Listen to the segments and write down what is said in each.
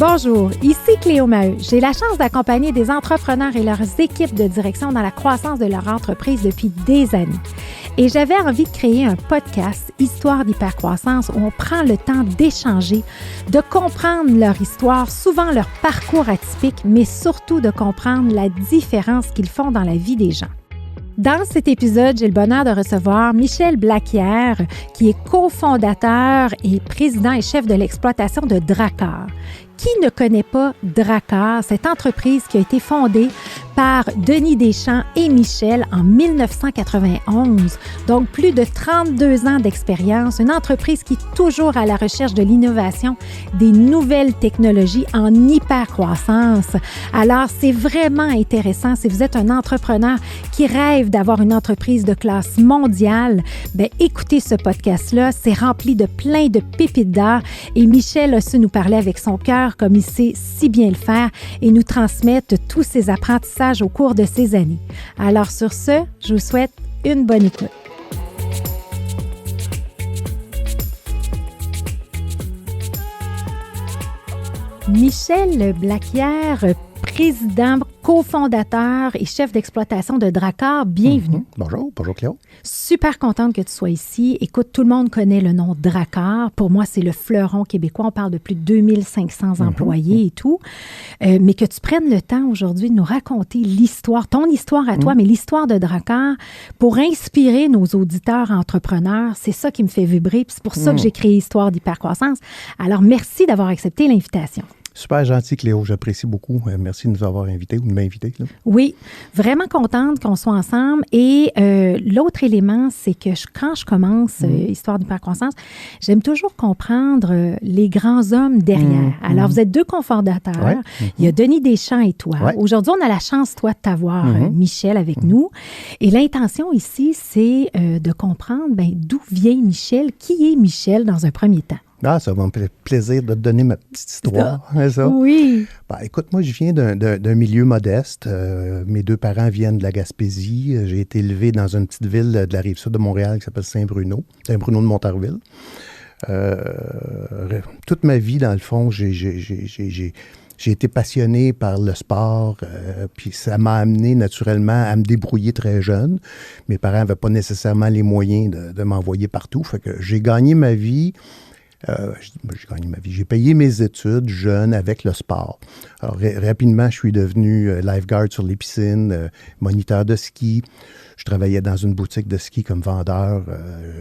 Bonjour, ici Cléo Maheu. J'ai la chance d'accompagner des entrepreneurs et leurs équipes de direction dans la croissance de leur entreprise depuis des années. Et j'avais envie de créer un podcast Histoire d'hypercroissance où on prend le temps d'échanger, de comprendre leur histoire, souvent leur parcours atypique, mais surtout de comprendre la différence qu'ils font dans la vie des gens. Dans cet épisode, j'ai le bonheur de recevoir Michel Blaquière, qui est cofondateur et président et chef de l'exploitation de Drakkar. Qui ne connaît pas Drakkar, cette entreprise qui a été fondée par Denis Deschamps et Michel en 1991. Donc, plus de 32 ans d'expérience, une entreprise qui est toujours à la recherche de l'innovation, des nouvelles technologies en hypercroissance. Alors, c'est vraiment intéressant. Si vous êtes un entrepreneur qui rêve d'avoir une entreprise de classe mondiale, bien, écoutez ce podcast-là. C'est rempli de plein de pépites d'or et Michel a su nous parler avec son cœur comme il sait si bien le faire et nous transmettre tous ses apprentissages au cours de ces années. Alors sur ce, je vous souhaite une bonne écoute. Michel Blaquière, président, cofondateur et chef d'exploitation de Drakkar, bienvenue. Bonjour Cléo. Super contente que tu sois ici. Écoute, tout le monde connaît le nom Drakkar. Pour moi, c'est le fleuron québécois. On parle de plus de 2500 employés et tout. Mais que tu prennes le temps aujourd'hui de nous raconter l'histoire, ton histoire à toi, mais l'histoire de Drakkar pour inspirer nos auditeurs entrepreneurs. C'est ça qui me fait vibrer. Puis c'est pour ça que j'ai créé Histoire d'hypercroissance. Alors, merci d'avoir accepté l'invitation. Super gentil, Cléo. J'apprécie beaucoup. Merci de nous avoir invités ou de m'inviter. Là. Oui, vraiment contente qu'on soit ensemble. Et l'autre élément, c'est que quand je commence Histoire d'hypercroissance, j'aime toujours comprendre les grands hommes derrière. Alors, vous êtes deux cofondateurs. Ouais. Il y a Denis Deschamps et toi. Ouais. Aujourd'hui, on a la chance, toi, de t'avoir, Michel, avec nous. Et l'intention ici, c'est de comprendre d'où vient Michel, qui est Michel dans un premier temps. Ah, ça va me faire plaisir de te donner ma petite histoire. Ça. Oui. Écoute, moi, je viens d'un milieu modeste. Mes deux parents viennent de la Gaspésie. J'ai été élevé dans une petite ville de la Rive-Sud de Montréal qui s'appelle Saint-Bruno de Montarville. Toute ma vie, dans le fond, j'ai été passionné par le sport, puis ça m'a amené naturellement à me débrouiller très jeune. Mes parents n'avaient pas nécessairement les moyens de m'envoyer partout. Fait que j'ai gagné ma vie. J'ai payé mes études jeune avec le sport. Alors, rapidement, je suis devenu lifeguard sur les piscines, moniteur de ski. Je travaillais dans une boutique de ski comme vendeur.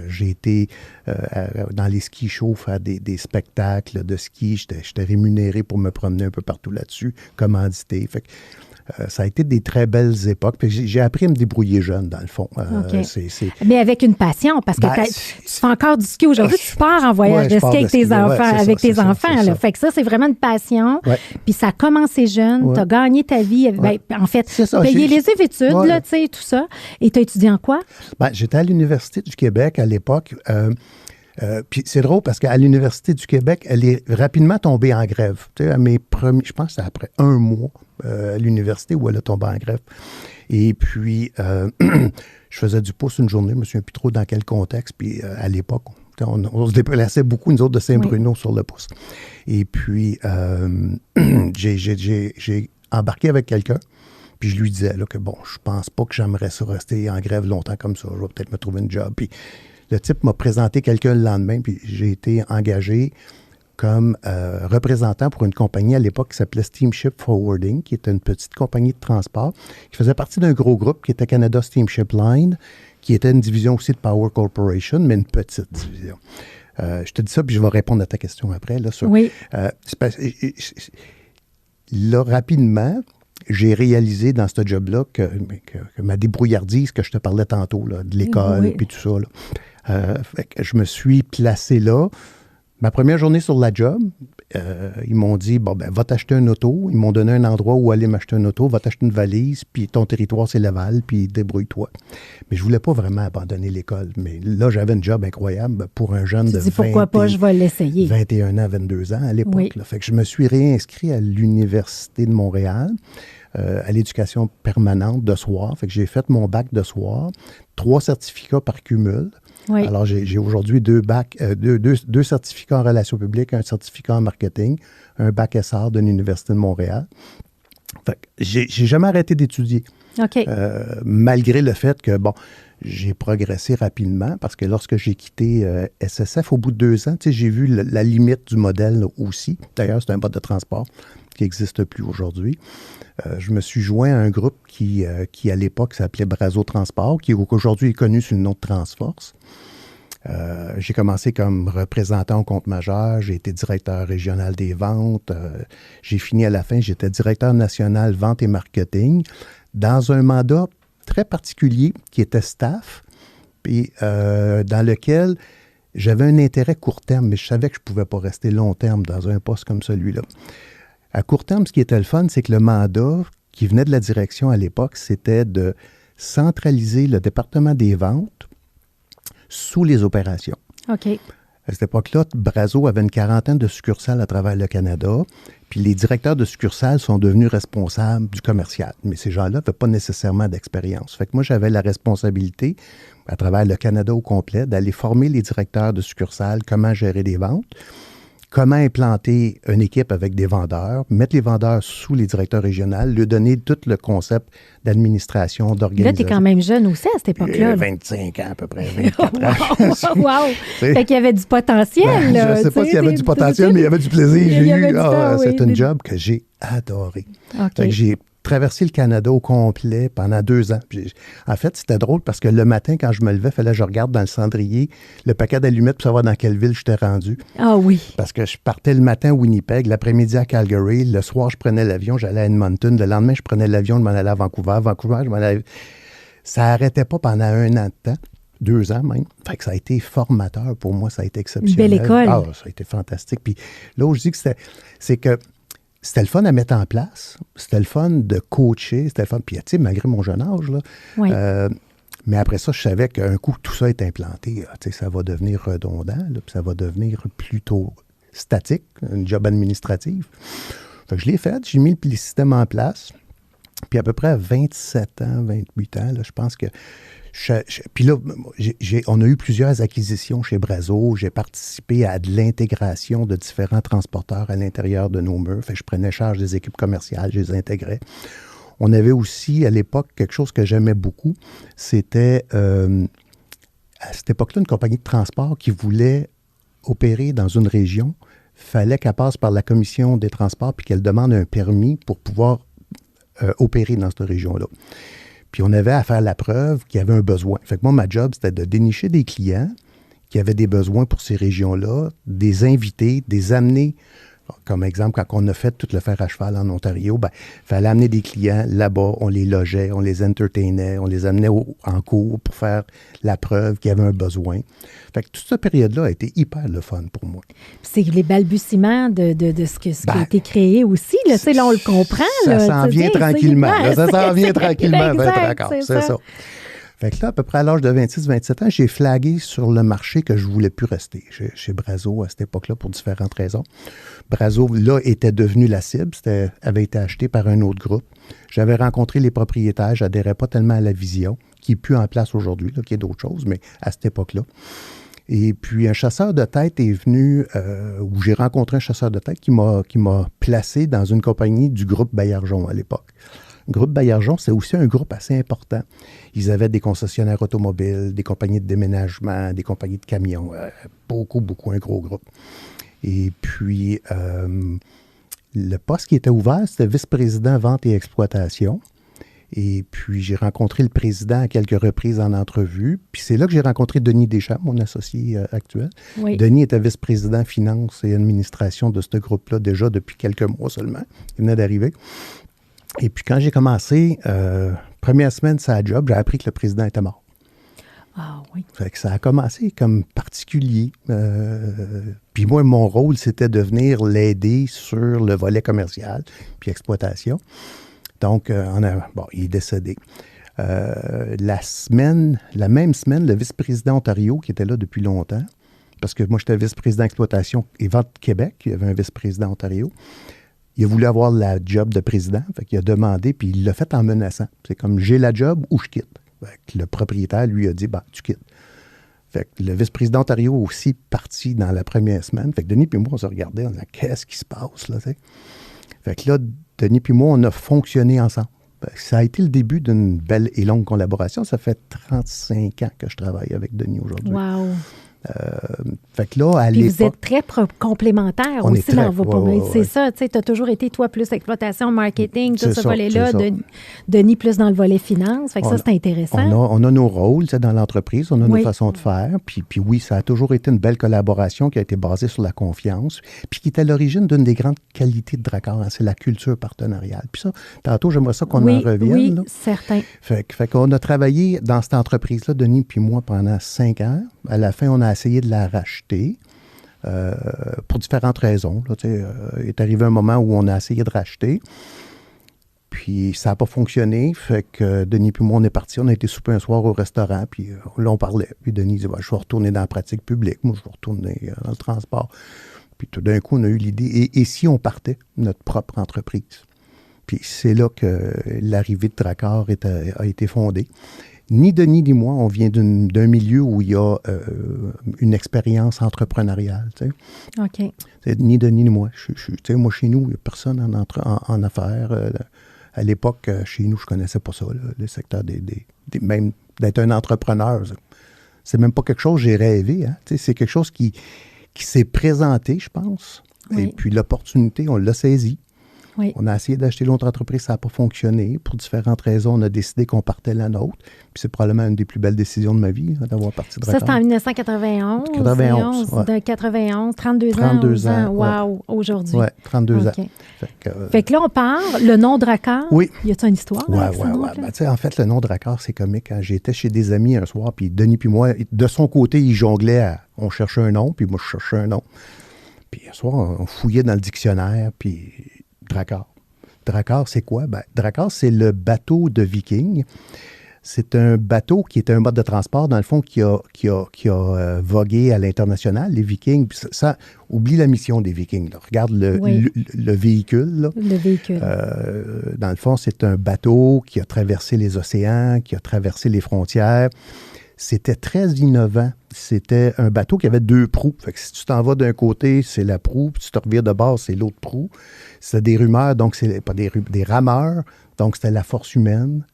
J'ai été dans les ski shows faire des spectacles de ski. J'étais rémunéré pour me promener un peu partout là-dessus, commandité. Fait que, ça a été des très belles époques. Puis j'ai appris à me débrouiller jeune, dans le fond. Okay. Mais avec une passion, parce que tu fais encore du ski aujourd'hui. Tu pars en voyage de ski avec tes enfants. Là. Fait que ça, c'est vraiment une passion. Ouais. Puis ça a commencé jeune. Ouais. Tu as gagné ta vie. Ouais. En fait, payer les études, là, tout ça. Et tu as étudié en quoi? J'étais à l'Université du Québec à l'époque. Puis c'est drôle parce qu'à l'Université du Québec, elle est rapidement tombée en grève. Tu sais, je pense que c'est après un mois à l'université où elle a tombé en grève. Et puis, je faisais du pouce une journée, je ne me souviens plus trop dans quel contexte. Puis à l'époque, on se déplaçait beaucoup, nous autres, de Saint-Bruno sur le pouce. Et puis, j'ai embarqué avec quelqu'un. Puis je lui disais là, que bon, je pense pas que j'aimerais ça rester en grève longtemps comme ça. Je vais peut-être me trouver une job. Puis le type m'a présenté quelqu'un le lendemain, puis j'ai été engagé comme représentant pour une compagnie à l'époque qui s'appelait Steamship Forwarding, qui était une petite compagnie de transport, qui faisait partie d'un gros groupe qui était Canada Steamship Line, qui était une division aussi de Power Corporation, mais une petite division. Je te dis ça, puis je vais répondre à ta question après. Là, oui. Là, rapidement, j'ai réalisé dans ce job-là que ma débrouillardise que je te parlais tantôt, là, de l'école, puis tout ça, là, fait que je me suis placé là. Ma première journée sur la job, ils m'ont dit, va t'acheter un auto. Ils m'ont donné un endroit où aller m'acheter un auto, va t'acheter une valise, puis ton territoire, c'est Laval, puis débrouille-toi. Mais je voulais pas vraiment abandonner l'école. Mais là, j'avais un job incroyable pour un jeune de 21 ans, 22 ans à l'époque. Oui. Fait que je me suis réinscrit à l'Université de Montréal. à l'éducation permanente de soir. Fait que j'ai fait mon bac de soir, 3 certificats par cumul. Oui. Alors, j'ai aujourd'hui 2 certificats en relations publiques, un certificat en marketing, un bac SR de l'Université de Montréal. Fait que j'ai jamais arrêté d'étudier. OK. Malgré le fait que, bon, j'ai progressé rapidement parce que lorsque j'ai quitté SSF, au bout de 2 ans, j'ai vu la limite du modèle aussi. D'ailleurs, c'est un mode de transport qui n'existe plus aujourd'hui. Je me suis joint à un groupe qui à l'époque, s'appelait Brazo Transport, qui aujourd'hui est connu sous le nom de Transforce. J'ai commencé comme représentant au compte majeur, j'ai été directeur régional des ventes. J'ai fini à la fin, j'étais directeur national vente et marketing dans un mandat très particulier qui était staff, puis dans lequel j'avais un intérêt court terme, mais je savais que je ne pouvais pas rester long terme dans un poste comme celui-là. À court terme, ce qui était le fun, c'est que le mandat qui venait de la direction à l'époque, c'était de centraliser le département des ventes sous les opérations. OK. À cette époque-là, Brazo avait une 40aine de succursales à travers le Canada, puis les directeurs de succursales sont devenus responsables du commercial. Mais ces gens-là n'avaient pas nécessairement d'expérience. Fait que moi, j'avais la responsabilité, à travers le Canada au complet, d'aller former les directeurs de succursales, comment gérer des ventes, comment implanter une équipe avec des vendeurs, mettre les vendeurs sous les directeurs régionaux, leur donner tout le concept d'administration, d'organisation. Là, tu es quand même jeune aussi à cette époque-là. 25 ans à peu près, 24 ans. Wow! Fait qu'il y avait du potentiel. Je ne sais pas s'il y avait du potentiel, mais il y avait du plaisir. C'est un job que j'ai adoré. Okay. Fait que j'ai traversé le Canada au complet pendant 2 ans. Puis, en fait, c'était drôle parce que le matin, quand je me levais, il fallait que je regarde dans le cendrier le paquet d'allumettes pour savoir dans quelle ville j'étais rendu. Ah oui. Parce que je partais le matin à Winnipeg, l'après-midi à Calgary, le soir, je prenais l'avion, j'allais à Edmonton, le lendemain, je prenais l'avion, je m'en allais à Vancouver. Vancouver, je m'en allais... Ça n'arrêtait pas pendant 1 an de temps. 2 ans même. Fait que ça a été formateur pour moi, ça a été exceptionnel. Une belle école. Ah, ça a été fantastique. Puis là où je dis que c'est que c'était le fun à mettre en place, c'était le fun de coacher, c'était le fun. Puis, tu sais, malgré mon jeune âge, là, oui. Mais après ça, je savais qu'un coup tout ça est implanté, tu sais, ça va devenir redondant, là, puis ça va devenir plutôt statique, un job administratif. Fait que je l'ai fait, j'ai mis le système en place. Puis à peu près à 27 ans, 28 ans, là, je pense que... Puis là, on a eu plusieurs acquisitions chez Brazo. J'ai participé à de l'intégration de différents transporteurs à l'intérieur de nos murs. Fait que je prenais charge des équipes commerciales, je les intégrais. On avait aussi, à l'époque, quelque chose que j'aimais beaucoup. C'était, à cette époque-là, une compagnie de transport qui voulait opérer dans une région. Il fallait qu'elle passe par la commission des transports puis qu'elle demande un permis pour pouvoir opérer dans cette région-là. Puis on avait à faire la preuve qu'il y avait un besoin. Fait que moi, ma job, c'était de dénicher des clients qui avaient des besoins pour ces régions-là, des inviter, des amener. Comme exemple, quand on a fait tout le fer à cheval en Ontario, il fallait amener des clients là-bas, on les logeait, on les entertainait, on les amenait en cours pour faire la preuve qu'il y avait un besoin. Fait que toute cette période-là a été hyper le fun pour moi. C'est les balbutiements de ce qui a été créé aussi. Là, là on le comprend. Ça s'en vient tranquillement. Ça s'en vient tranquillement. D'accord, c'est ça. Fait que là, à peu près à l'âge de 26-27 ans, j'ai flagué sur le marché que je ne voulais plus rester chez Brazo à cette époque-là pour différentes raisons. Brazo, là, était devenu la cible. Avait été acheté par un autre groupe. J'avais rencontré les propriétaires. Je n'adhérais pas tellement à la vision, qui n'est plus en place aujourd'hui, qui est d'autres choses, mais à cette époque-là. Et puis, un chasseur de tête est venu, où j'ai rencontré un chasseur de tête qui m'a placé dans une compagnie du groupe Baillargeon à l'époque. Le groupe Baillargeon, c'est aussi un groupe assez important. Ils avaient des concessionnaires automobiles, des compagnies de déménagement, des compagnies de camions. Beaucoup, un gros groupe. Et puis, le poste qui était ouvert, c'était vice-président vente et exploitation. Et puis, j'ai rencontré le président à quelques reprises en entrevue. Puis, c'est là que j'ai rencontré Denis Deschamps, mon associé actuel. Oui. Denis était vice-président finance et administration de ce groupe-là déjà depuis quelques mois seulement. Il venait d'arriver. Et puis, quand j'ai commencé, première semaine de sa job, j'ai appris que le président était mort. Ah oui. Fait que ça a commencé comme particulier. Puis moi, mon rôle, c'était de venir l'aider sur le volet commercial puis exploitation. Donc, il est décédé. La même semaine, le vice-président Ontario, qui était là depuis longtemps, parce que moi, j'étais vice-président exploitation et vente Québec, il y avait un vice-président Ontario, il a voulu avoir la job de président. Fait qu'il a demandé, puis il l'a fait en menaçant. C'est comme, j'ai la job ou je quitte. Fait que le propriétaire lui a dit, tu quittes. Fait que le vice-président Ontario a aussi parti dans la première semaine. Fait que Denis puis moi, on se regardait, on disait, qu'est-ce qui se passe, là, t'sais? Fait que là, Denis puis moi, on a fonctionné ensemble. Ça a été le début d'une belle et longue collaboration. Ça fait 35 ans que je travaille avec Denis aujourd'hui. Wow! Fait que là, à Puis l'époque... vous êtes très complémentaires On est aussi très, dans vos pommettes. C'est ça, tu sais, tu as toujours été, toi, plus exploitation, marketing, tout ce volet-là. Denis, plus dans le volet finance. Fait que ça, c'est intéressant. On a nos rôles dans l'entreprise, on a nos façons de faire. Puis oui, ça a toujours été une belle collaboration qui a été basée sur la confiance, puis qui est à l'origine d'une des grandes qualités de Dracor, c'est la culture partenariale. Puis ça, tantôt, j'aimerais ça qu'on en revienne. Oui, là. certain. Fait qu'on a travaillé dans cette entreprise-là, Denis puis moi, pendant 5 ans. À la fin, on a essayé de la racheter pour différentes raisons. Là, il est arrivé un moment où on a essayé de racheter. Puis ça n'a pas fonctionné. Fait que Denis puis moi, on est partis. On a été souper un soir au restaurant. Puis là, on parlait. Puis Denis disait, je vais retourner dans la pratique publique. Moi, je vais retourner dans le transport. Puis tout d'un coup, on a eu l'idée. Et si on partait notre propre entreprise? Puis c'est là que l'arrivée de Dracor a été fondée. Ni Denis ni moi, on vient d'un milieu où il y a une expérience entrepreneuriale. Tu sais. OK. Ni Denis ni moi. Moi, chez nous, il n'y a personne en affaires. À l'époque, chez nous, je ne connaissais pas ça, là, le secteur même d'être un entrepreneur. C'est même pas quelque chose que j'ai rêvé. Hein. C'est quelque chose qui s'est présenté, je pense. Oui. Et puis l'opportunité, on l'a saisie. Oui. On a essayé d'acheter l'autre entreprise, ça n'a pas fonctionné. Pour différentes raisons, on a décidé qu'on partait la nôtre. Puis c'est probablement une des plus belles décisions de ma vie, d'avoir parti de Dracor. Ça, c'était en 1991. 91, ouais. De 91, 32 ans. 32 ans. Wow, ouais. Aujourd'hui. Oui, 32 ans. Fait que là, on parle, le nom Dracor. Oui. Y a-t-il une histoire? Oui. En fait, le nom Dracor, c'est comique. Hein. J'étais chez des amis un soir, puis Denis puis moi, de son côté, il jonglait on cherchait un nom, puis moi, je cherchais un nom. Puis un soir, on fouillait dans le dictionnaire, puis Dracor. Dracor, c'est quoi? Dracor, c'est le bateau de Viking. C'est un bateau qui est un mode de transport, dans le fond, qui a vogué à l'international. Les Vikings, ça, oublie la mission des Vikings. Là. Regarde le véhicule. Là. Le véhicule. Dans le fond, c'est un bateau qui a traversé les océans, qui a traversé les frontières. C'était très innovant. C'était un bateau qui avait 2 proues. Fait que si tu t'en vas d'un côté, c'est la proue, puis tu te revires de bord, c'est l'autre proue. C'était des rumeurs, donc c'est pas des rameurs, donc c'était la force humaine.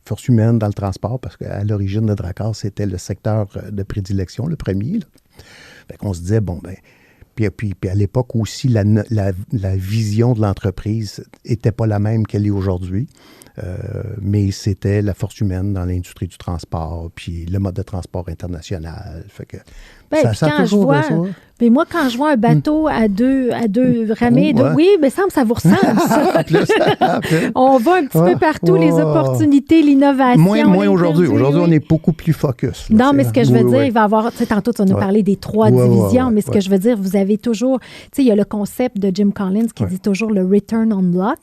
Force humaine dans le transport, parce qu'à l'origine de Dracor, c'était le secteur de prédilection, le premier. Là. Fait qu'on se disait, puis à l'époque aussi, la vision de l'entreprise n'était pas la même qu'elle est aujourd'hui. Mais c'était la force humaine dans l'industrie du transport, puis le mode de transport international. Fait que ça a toujours vois, ça. Mais moi, quand je vois un bateau à deux ramées, oui, mais ça vous ressemble, ça. On va un petit peu partout, les opportunités, l'innovation. Moins aujourd'hui. Aujourd'hui, on est beaucoup plus focus. Là, non, mais ce que je veux dire, il va y avoir, tantôt, tu vas nous parler des 3 divisions, mais ce que je veux dire, vous avez toujours, il y a le concept de Jim Collins qui dit toujours le return on luck,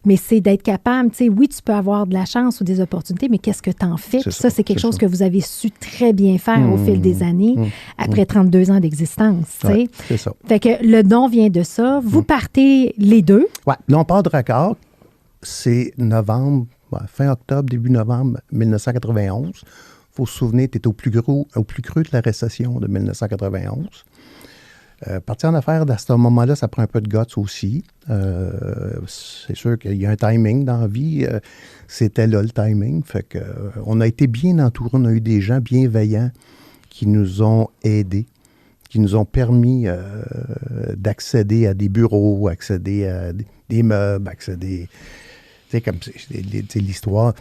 mais c'est d'être capable, oui, tu peux avoir de la chance ou des opportunités, mais qu'est-ce que tu en fais? Puis ça, c'est quelque chose que vous avez su très bien faire au fil des années, après 32 ans d'existence. Ouais, c'est ça. Fait que le nom vient de ça. Vous partez les 2. Oui. Là, on part de Dracor. C'est novembre, fin octobre, début novembre 1991. Il faut se souvenir, tu étais au plus creux de la récession de 1991. Partir en affaires, à ce moment-là, ça prend un peu de guts aussi. C'est sûr qu'il y a un timing dans la vie. C'était là le timing. Fait que, on a été bien entourés. On a eu des gens bienveillants qui nous ont aidés, qui nous ont permis d'accéder à des bureaux, accéder à des meubles, accéder... C'est comme c'est l'histoire.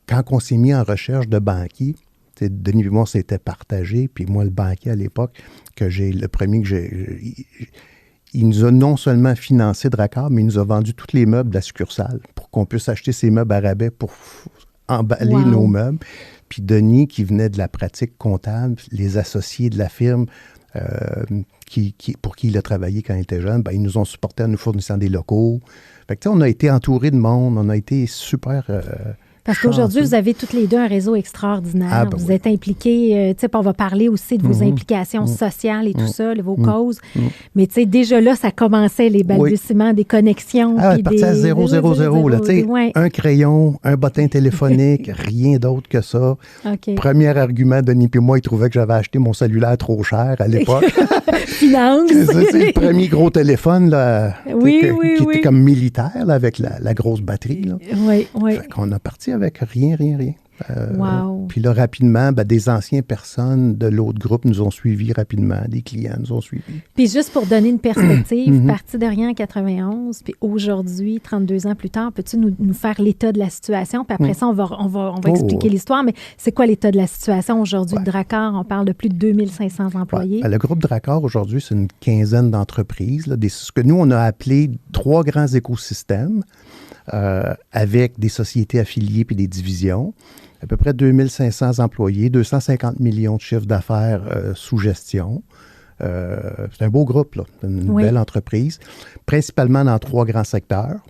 Quand on s'est mis en recherche de banquier, Denis et moi, s'était partagé, puis moi, le banquier à l'époque, le premier que j'ai... Il nous a non seulement financé Dracor, mais il nous a vendu tous les meubles de la succursale pour qu'on puisse acheter ces meubles à rabais pour emballer nos meubles. Puis Denis, qui venait de la pratique comptable, les associés de la firme pour qui il a travaillé quand il était jeune, ils nous ont supportés en nous fournissant des locaux. Fait que, on a été entourés de monde, on a été super Parce qu'aujourd'hui, vous avez toutes les deux un réseau extraordinaire. Vous êtes impliqués, on va parler aussi de vos implications sociales et tout ça, vos causes. Mais déjà là, ça commençait les balbutiements des connexions. À partir à 0, 0, 0. Un crayon, un bottin téléphonique, rien d'autre que ça. Premier argument, Denis et moi, il trouvait que j'avais acheté mon cellulaire trop cher à l'époque. Finance. C'est le premier gros téléphone là, qui était comme militaire là, avec la grosse batterie. Là. Oui. Fait qu'on a parti avec rien. Wow. Puis là, rapidement, des anciennes personnes de l'autre groupe nous ont suivis rapidement. Des clients nous ont suivis. Puis juste pour donner une perspective, parti de rien en 91, puis aujourd'hui, 32 ans plus tard, peux-tu nous faire l'état de la situation? Puis après ça, on va expliquer l'histoire. Mais c'est quoi l'état de la situation aujourd'hui de Dracor? On parle de plus de 2500 employés. Le groupe Dracor, aujourd'hui, c'est une quinzaine d'entreprises. Là, ce que nous, on a appelé 3 grands écosystèmes avec des sociétés affiliées puis des divisions. À peu près 2500 employés, 250 millions de chiffres d'affaires sous gestion. C'est un beau groupe, là. Une belle entreprise. Principalement dans 3 grands secteurs,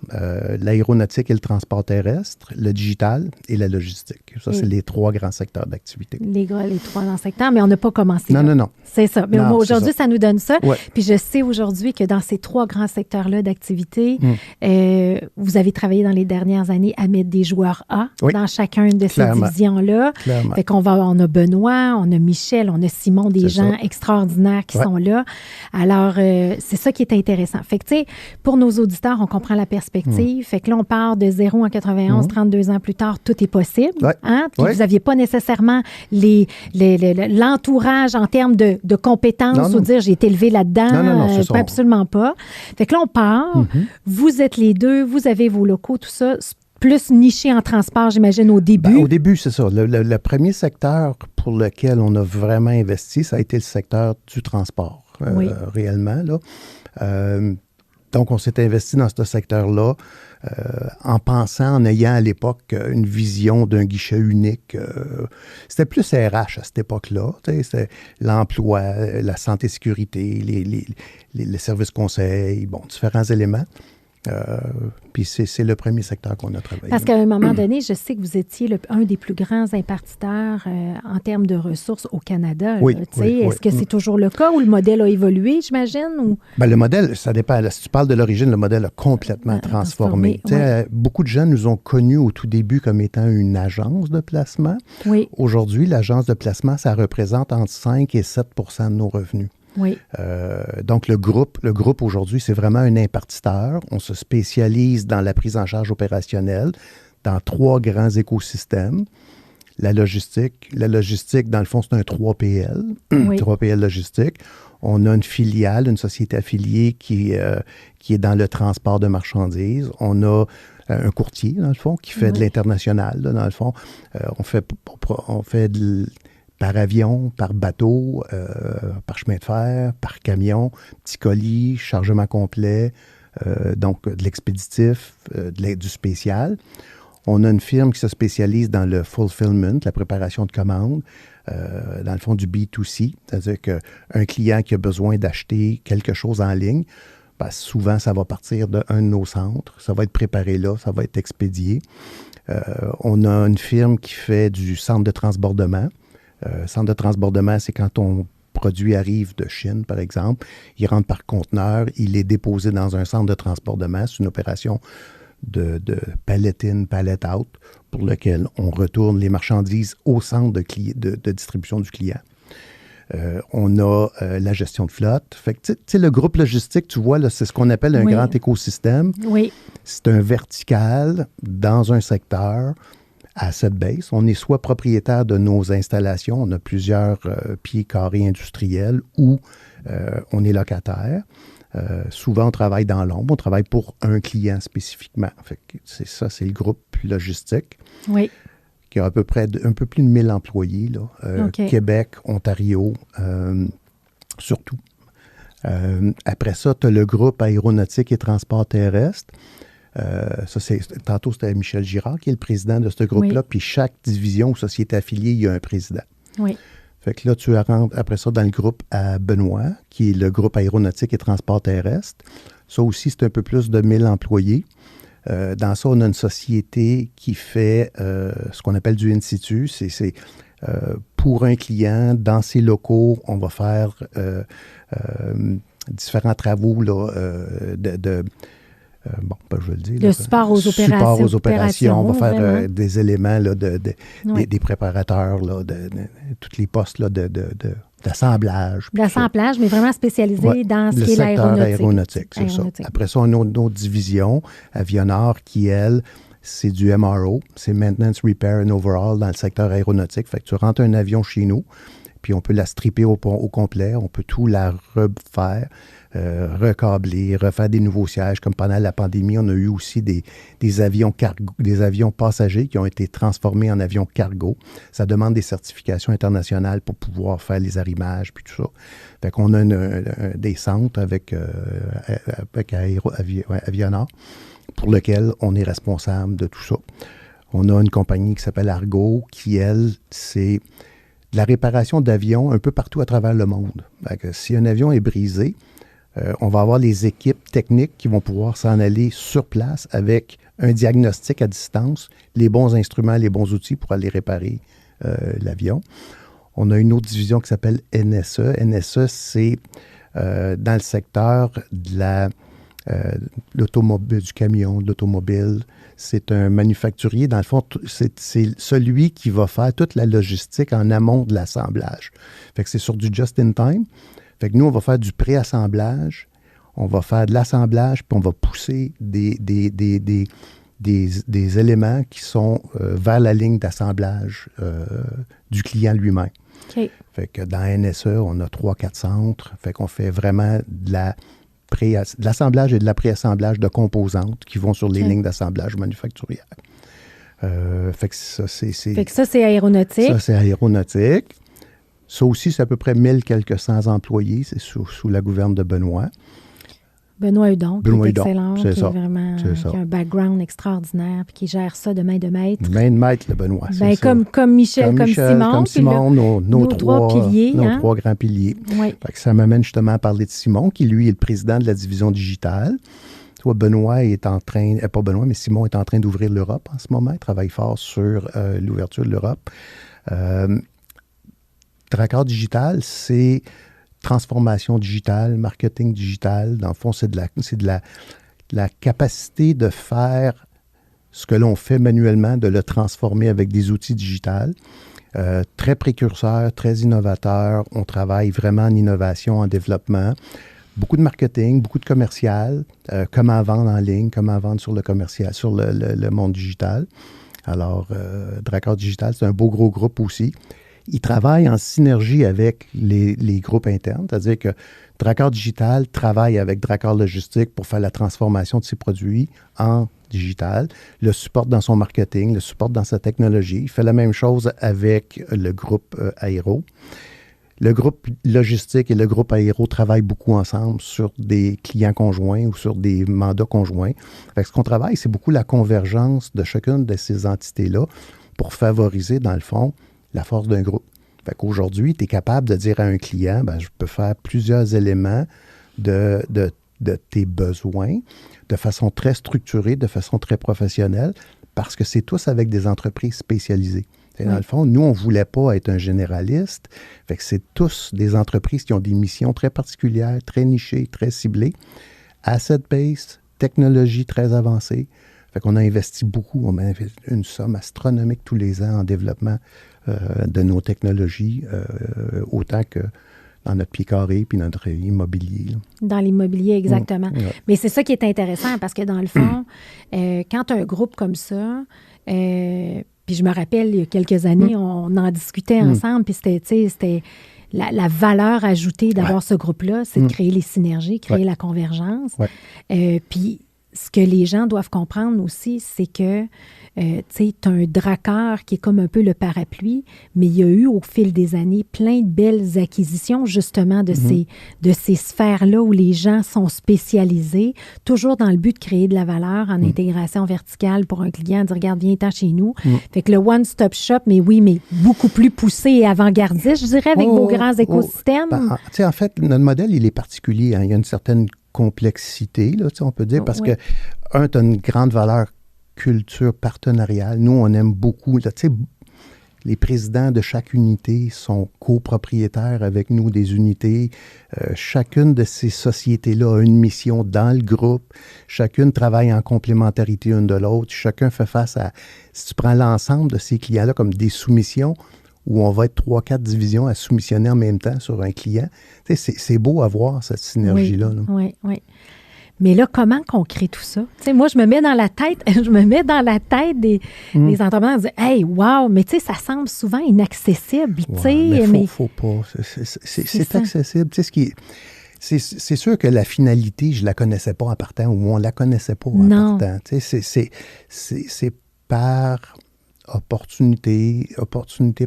l'aéronautique et le transport terrestre, le digital et la logistique. Ça, c'est les 3 grands secteurs d'activité. Les 3 grands secteurs, mais on n'a pas commencé là. Non. C'est ça. Mais aujourd'hui, ça nous donne ça. Ouais. Puis je sais aujourd'hui que dans ces 3 grands secteurs-là d'activité, vous avez travaillé dans les dernières années à mettre des joueurs A dans chacun de ces divisions-là. Fait qu'on on a Benoît, on a Michel, on a Simon, des gens extraordinaires qui sont là. Alors, c'est ça qui est intéressant. Fait que, tu sais, pour nos auditeurs, on comprend la perspective. Fait que là, on part de 0 en 91, 32 ans plus tard, tout est possible. Hein? Puis vous n'aviez pas nécessairement l'entourage en termes de compétences ou dire j'ai été élevé là-dedans. Non, c'est ça. Absolument pas. Fait que là, on part. Vous êtes les deux, vous avez vos locaux, tout ça. Plus niché en transport, j'imagine, au début. Au début, c'est ça. Le premier secteur pour lequel on a vraiment investi, ça a été le secteur du transport, réellement. Là. Donc, on s'est investi dans ce secteur-là en pensant, en ayant à l'époque une vision d'un guichet unique. C'était plus RH à cette époque-là. C'était l'emploi, la santé-sécurité, les services conseils, différents éléments. Puis c'est le premier secteur qu'on a travaillé. Parce qu'à un moment donné, je sais que vous étiez un des plus grands impartiteurs en termes de ressources au Canada. Est-ce que c'est toujours le cas ou le modèle a évolué, j'imagine? Ou? Le modèle, ça dépend. Si tu parles de l'origine, le modèle a complètement transformé. Beaucoup de gens nous ont connus au tout début comme étant une agence de placement. Oui. Aujourd'hui, l'agence de placement, ça représente entre 5 et 7 % de nos revenus. Oui. Donc, le groupe aujourd'hui, c'est vraiment un impartiteur. On se spécialise dans la prise en charge opérationnelle dans 3 grands écosystèmes. La logistique, dans le fond, c'est un 3PL, 3PL logistique. On a une filiale, une société affiliée qui est dans le transport de marchandises. On a un courtier, dans le fond, qui fait de l'international, là, dans le fond. On fait par avion, par bateau, par chemin de fer, par camion, petits colis, chargement complet, donc de l'expéditif, du spécial. On a une firme qui se spécialise dans le fulfillment, la préparation de commandes, dans le fond du B2C, c'est-à-dire qu'un client qui a besoin d'acheter quelque chose en ligne, souvent ça va partir d'un de nos centres, ça va être préparé là, ça va être expédié. On a une firme qui fait du centre de transbordement. Centre de transbordement, c'est quand ton produit arrive de Chine, par exemple, il rentre par conteneur, il est déposé dans un centre de transbordement. C'est une opération de pallet in, pallet out, pour lequel on retourne les marchandises au centre de distribution du client. On a la gestion de flotte. Fait que, tu sais, le groupe logistique, tu vois, là, c'est ce qu'on appelle un grand écosystème. Oui. C'est un vertical dans un secteur. À cette base, on est soit propriétaire de nos installations, on a plusieurs pieds carrés industriels, ou on est locataire. Souvent, on travaille dans l'ombre, on travaille pour un client spécifiquement. Fait que c'est le groupe logistique. Oui. Qui a à peu près un peu plus de 1000 employés, là. Québec, Ontario, surtout. Après ça, tu as le groupe aéronautique et transport terrestre. Tantôt, c'était Michel Girard qui est le président de ce groupe-là. Puis chaque division ou société affiliée, il y a un président. Oui. Fait que là, tu rentres après ça dans le groupe à Benoît, qui est le groupe aéronautique et transport terrestre. Ça aussi, c'est un peu plus de 1000 employés. Dans ça, on a une société qui fait ce qu'on appelle du in situ. C'est pour un client, dans ses locaux, on va faire différents travaux là, je vais le dire. Le support aux opérations. Support aux opérations. On va faire vraiment. des éléments là, Oui. des préparateurs, là, de tous les postes là, d'assemblage. D'assemblage, mais vraiment spécialisé dans ce qui est l'aéronautique. l'aéronautique. C'est ça. Après ça, on a une autre division, Avionor, qui, elle, c'est du MRO, c'est Maintenance, Repair and Overhaul dans le secteur aéronautique. Fait que tu rentres un avion chez nous, puis on peut la stripper au complet, on peut tout la refaire, recabler, refaire des nouveaux sièges. Comme pendant la pandémie, on a eu aussi des avions cargo, des avions passagers qui ont été transformés en avions cargo. Ça demande des certifications internationales pour pouvoir faire les arrimages puis tout ça. Fait qu'on a des centres avec Avionor pour lequel on est responsable de tout ça. On a une compagnie qui s'appelle Argo qui, elle, c'est de la réparation d'avions un peu partout à travers le monde. Fait que si un avion est brisé, on va avoir les équipes techniques qui vont pouvoir s'en aller sur place avec un diagnostic à distance, les bons instruments, les bons outils pour aller réparer l'avion. On a une autre division qui s'appelle NSE. NSE, c'est dans le secteur de l'automobile, du camion, de l'automobile. C'est un manufacturier. Dans le fond, c'est celui qui va faire toute la logistique en amont de l'assemblage. Fait que c'est sur du just-in-time. Fait que nous, on va faire du pré-assemblage, on va faire de l'assemblage, puis on va pousser des éléments qui sont vers la ligne d'assemblage du client lui-même. Okay. Fait que dans NSE, on a 3-4 centres. Fait qu'on fait vraiment de l'assemblage et de la pré-assemblage de composantes qui vont sur les lignes d'assemblage manufacturières. Fait que ça, c'est aéronautique. Ça, c'est aéronautique. Ça aussi, c'est à peu près 1000 quelques cents employés. C'est sous la gouverne de Benoît. Benoît Hudon, qui est excellent, qui est vraiment, qui a un background extraordinaire, puis qui gère ça de main de maître. Main de maître, le Benoît, c'est ça. Comme Michel, comme Simon. Comme Simon, nos trois piliers. Nos trois grands piliers. Oui. Fait que ça m'amène justement à parler de Simon, qui, lui, est le président de la division digitale. Toi, Benoît est en train, pas Benoît, mais Simon est en train d'ouvrir l'Europe en ce moment. Il travaille fort sur l'ouverture de l'Europe. Drakkar Digital, c'est transformation digitale, marketing digital. Dans le fond, c'est de la capacité de faire ce que l'on fait manuellement, de le transformer avec des outils digitaux. Très précurseur, très innovateur. On travaille vraiment en innovation, en développement. Beaucoup de marketing, beaucoup de commercial. Comment vendre en ligne, comment vendre sur le commercial, sur le monde digital. Alors, Drakkar Digital, c'est un beau gros groupe aussi. Il travaille en synergie avec les groupes internes, c'est-à-dire que Drakkar Digital travaille avec Drakkar Logistique pour faire la transformation de ses produits en digital, le supporte dans son marketing, le supporte dans sa technologie. Il fait la même chose avec le groupe Aéro. Le groupe Logistique et le groupe Aéro travaillent beaucoup ensemble sur des clients conjoints ou sur des mandats conjoints. Fait que ce qu'on travaille, c'est beaucoup la convergence de chacune de ces entités-là pour favoriser, dans le fond, la force d'un groupe. Fait qu'aujourd'hui, tu es capable de dire à un client, je peux faire plusieurs éléments de tes besoins de façon très structurée, de façon très professionnelle, parce que c'est tous avec des entreprises spécialisées. Dans le fond, nous, on ne voulait pas être un généraliste. Fait que c'est tous des entreprises qui ont des missions très particulières, très nichées, très ciblées, asset-based, technologie très avancée. Fait qu'on a investi beaucoup. On a investi une somme astronomique tous les ans en développement de nos technologies, autant que dans notre pied carré puis notre immobilier. Là. Dans l'immobilier, exactement. Ouais. Mais c'est ça qui est intéressant parce que dans le fond, quand un groupe comme ça, puis je me rappelle, il y a quelques années, on en discutait ensemble, puis c'était la valeur ajoutée d'avoir ce groupe-là, c'est de créer les synergies, créer la convergence. Puis ce que les gens doivent comprendre aussi, c'est que tu as un Drakkar qui est comme un peu le parapluie, mais il y a eu au fil des années plein de belles acquisitions justement de ces sphères-là où les gens sont spécialisés, toujours dans le but de créer de la valeur en intégration verticale pour un client, dire regarde, viens-t'en chez nous. Fait que le one-stop shop, mais beaucoup plus poussé et avant-gardiste, je dirais, avec vos grands écosystèmes. En fait, notre modèle, il est particulier. Hein. Il y a une certaine complexité, là, on peut dire, parce que tu as une grande valeur culture partenariale. Nous, on aime beaucoup, tu sais, les présidents de chaque unité sont copropriétaires avec nous des unités. Chacune de ces sociétés-là a une mission dans le groupe. Chacune travaille en complémentarité une de l'autre. Chacun fait face à... Si tu prends l'ensemble de ces clients-là comme des soumissions, où on va être 3-4 divisions à soumissionner en même temps sur un client, tu sais, c'est beau à voir cette synergie-là. Oui, oui. Mais là, comment qu'on crée tout ça? Tu sais, moi, je me mets dans la tête des entrepreneurs. Je dis, hey, wow, mais tu sais, ça semble souvent inaccessible. Tu sais, mais faut pas. C'est accessible. Tu sais, c'est sûr que la finalité, je la connaissais pas en partant, ou on la connaissait pas en partant. Tu sais, c'est par opportunité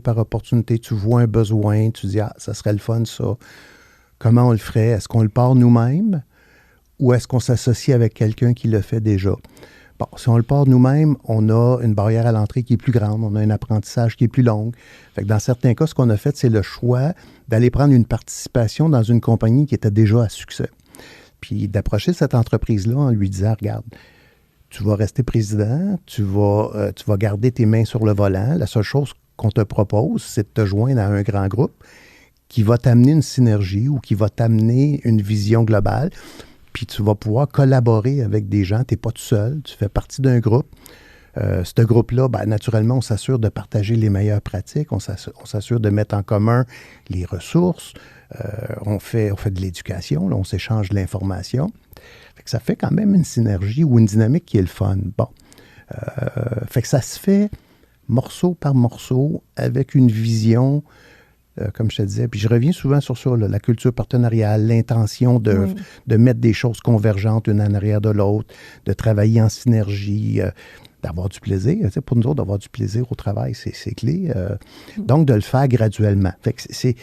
par opportunité. Tu vois un besoin, tu dis, ça serait le fun, ça. Comment on le ferait? Est-ce qu'on le part nous-mêmes? Ou est-ce qu'on s'associe avec quelqu'un qui le fait déjà? Bon, si on le part nous-mêmes, on a une barrière à l'entrée qui est plus grande, on a un apprentissage qui est plus long. Fait que dans certains cas, ce qu'on a fait, c'est le choix d'aller prendre une participation dans une compagnie qui était déjà à succès. Puis d'approcher cette entreprise-là en lui disant, regarde, tu vas rester président, tu vas garder tes mains sur le volant. La seule chose qu'on te propose, c'est de te joindre à un grand groupe qui va t'amener une synergie ou qui va t'amener une vision globale. Puis tu vas pouvoir collaborer avec des gens. Tu n'es pas tout seul, tu fais partie d'un groupe. Ce groupe-là, ben, naturellement, on s'assure de partager les meilleures pratiques, on s'assure de mettre en commun les ressources, on fait de l'éducation, là, on s'échange de l'information. Fait que ça fait quand même une synergie ou une dynamique qui est le fun. Bon. Fait que ça se fait morceau par morceau avec une vision, comme je te disais. Puis je reviens souvent sur ça, là, la culture partenariale, l'intention de mettre des choses convergentes une en arrière de l'autre, de travailler en synergie, d'avoir du plaisir. Tu sais, pour nous autres, d'avoir du plaisir au travail, c'est clé. Donc, de le faire graduellement. Fait que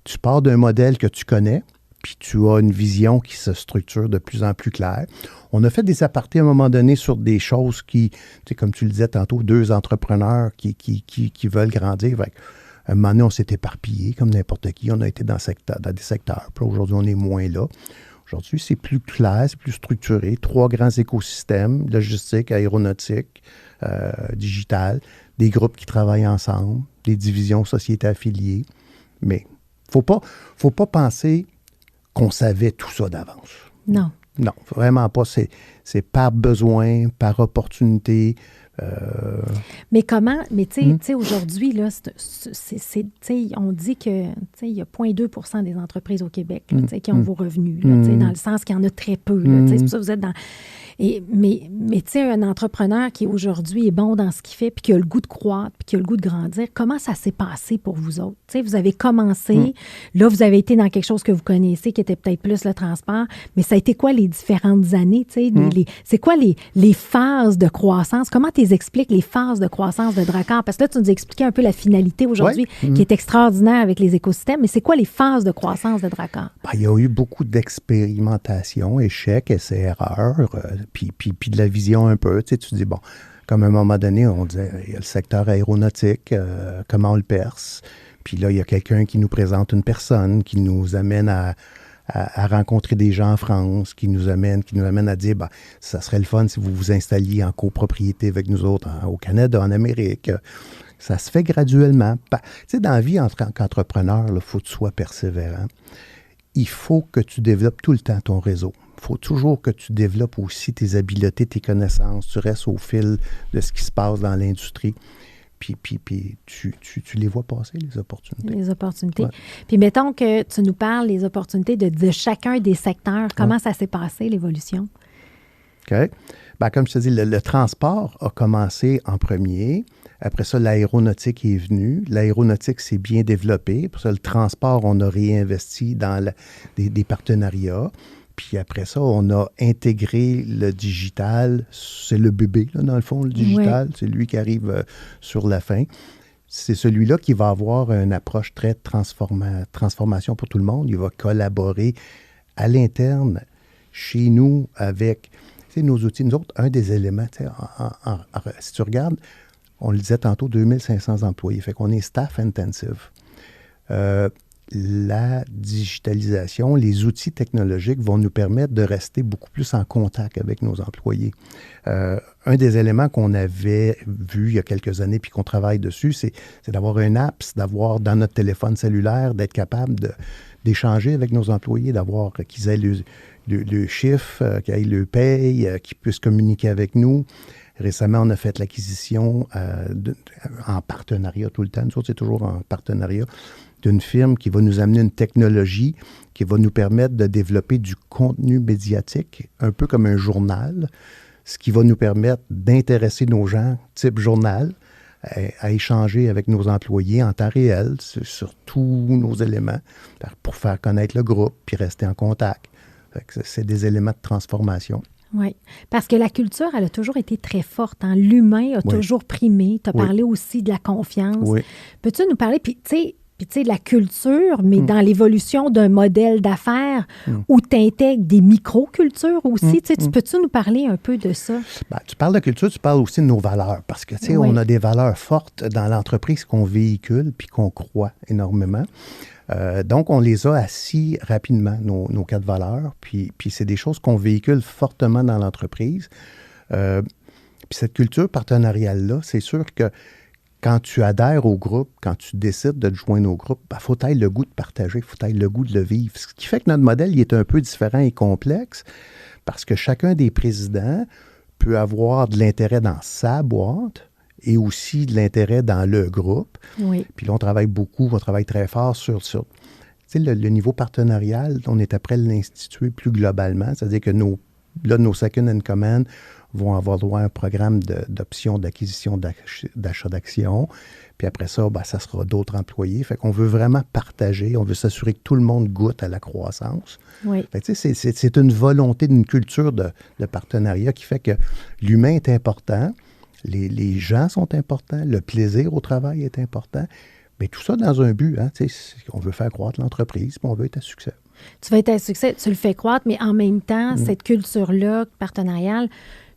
tu pars d'un modèle que tu connais, puis tu as une vision qui se structure de plus en plus claire. On a fait des apartés à un moment donné sur des choses qui, tu sais, comme tu le disais tantôt, deux entrepreneurs qui veulent grandir. Fait à un moment donné, on s'est éparpillé comme n'importe qui. On a été dans des secteurs. Puis aujourd'hui, on est moins là. Aujourd'hui, c'est plus clair, c'est plus structuré. 3 grands écosystèmes, logistique, aéronautique, digital, des groupes qui travaillent ensemble, des divisions sociétés affiliées. Mais faut pas penser qu'on savait tout ça d'avance. Non. Non, vraiment pas. C'est par besoin, par opportunité. Mais comment, mais tu sais, aujourd'hui, là, on dit que il y a 0,2 % des entreprises au Québec là, qui ont vos revenus, là, dans le sens qu'il y en a très peu. Là, c'est pour ça que vous êtes dans... mais tu sais, un entrepreneur qui aujourd'hui est bon dans ce qu'il fait, puis qui a le goût de croître, puis qui a le goût de grandir, comment ça s'est passé pour vous autres? Tu sais, vous avez commencé, là, vous avez été dans quelque chose que vous connaissez, qui était peut-être plus le transport, mais ça a été quoi les différentes années? Tu sais, c'est quoi les phases de croissance? Comment tu expliques les phases de croissance de Drakkar? Parce que là, tu nous expliquais un peu la finalité aujourd'hui, qui est extraordinaire avec les écosystèmes, mais c'est quoi les phases de croissance de Drakkar? Ben, il y a eu beaucoup d'expérimentation, échecs, essais-erreurs, puis de la vision un peu. Tu sais, tu dis, bon, comme à un moment donné, on disait, il y a le secteur aéronautique, comment on le perce? Puis là, il y a quelqu'un qui nous présente une personne, qui nous amène à rencontrer des gens en France, qui nous amène à dire, ben, ça serait le fun si vous vous installiez en copropriété avec nous autres au Canada, en Amérique. Ça se fait graduellement. Tu sais, dans la vie, en tant qu'entrepreneur, il faut que tu sois persévérant. Il faut que tu développes tout le temps ton réseau. Il faut toujours que tu développes aussi tes habiletés, tes connaissances. Tu restes au fil de ce qui se passe dans l'industrie. Puis tu les vois passer, les opportunités. Les opportunités. Ouais. Puis mettons que tu nous parles des opportunités de chacun des secteurs. Comment ça s'est passé, l'évolution? OK. Ben, comme je te dis, le transport a commencé en premier. Après ça, l'aéronautique est venue. L'aéronautique s'est bien développée. Pour ça, le transport, on a réinvesti dans des partenariats. Puis après ça, on a intégré le digital. C'est le bébé, là, dans le fond, le digital. Ouais. C'est lui qui arrive sur la fin. C'est celui-là qui va avoir une approche très transformation pour tout le monde. Il va collaborer à l'interne, chez nous, avec nos outils. Nous autres, un des éléments, si tu regardes, on le disait tantôt, 2500 employés. Fait qu'on est staff intensive. la digitalisation, les outils technologiques vont nous permettre de rester beaucoup plus en contact avec nos employés. Un des éléments qu'on avait vu il y a quelques années puis qu'on travaille dessus, c'est d'avoir une app, c'est d'avoir dans notre téléphone cellulaire, d'être capable d'échanger avec nos employés, d'avoir qu'ils aient le chiffre, qu'ils aient le paye, qu'ils puissent communiquer avec nous. Récemment, on a fait l'acquisition en partenariat tout le temps. Nous autres, c'est toujours en partenariat d'une firme qui va nous amener une technologie qui va nous permettre de développer du contenu médiatique, un peu comme un journal, ce qui va nous permettre d'intéresser nos gens, type journal, à échanger avec nos employés en temps réel sur tous nos éléments pour faire connaître le groupe puis rester en contact. C'est des éléments de transformation. Oui, parce que la culture, elle a toujours été très forte. Hein? L'humain a toujours primé. Tu as parlé aussi de la confiance. Oui. Peux-tu nous parler, puis tu sais, de la culture, mais dans l'évolution d'un modèle d'affaires où tu intègres des micro-cultures aussi. Tu peux-tu nous parler un peu de ça? Ben, tu parles de culture, tu parles aussi de nos valeurs. Parce que, tu sais, on a des valeurs fortes dans l'entreprise qu'on véhicule puis qu'on croit énormément. Donc, on les a assis rapidement, nos 4 valeurs. Puis c'est des choses qu'on véhicule fortement dans l'entreprise. Puis cette culture partenariale-là, c'est sûr que quand tu adhères au groupe, quand tu décides de te joindre au groupe, il faut avoir le goût de partager, il faut avoir le goût de le vivre. Ce qui fait que notre modèle il est un peu différent et complexe parce que chacun des présidents peut avoir de l'intérêt dans sa boîte et aussi de l'intérêt dans le groupe. Oui. Puis là, on travaille beaucoup, on travaille très fort sur tu sais, le niveau partenarial, on est après l'instituer plus globalement, c'est-à-dire que nos second in command vont avoir droit à un programme d'options d'acquisition d'achat d'actions. Puis après ça, ça sera d'autres employés. Fait qu'on veut vraiment partager, on veut s'assurer que tout le monde goûte à la croissance. Oui. Fait que, c'est une volonté d'une culture de partenariat qui fait que l'humain est important, les gens sont importants, le plaisir au travail est important, mais tout ça dans un but. Hein, on veut faire croître l'entreprise, puis on veut être à succès. Tu vas être à succès, tu le fais croître, mais en même temps, cette culture-là partenariale,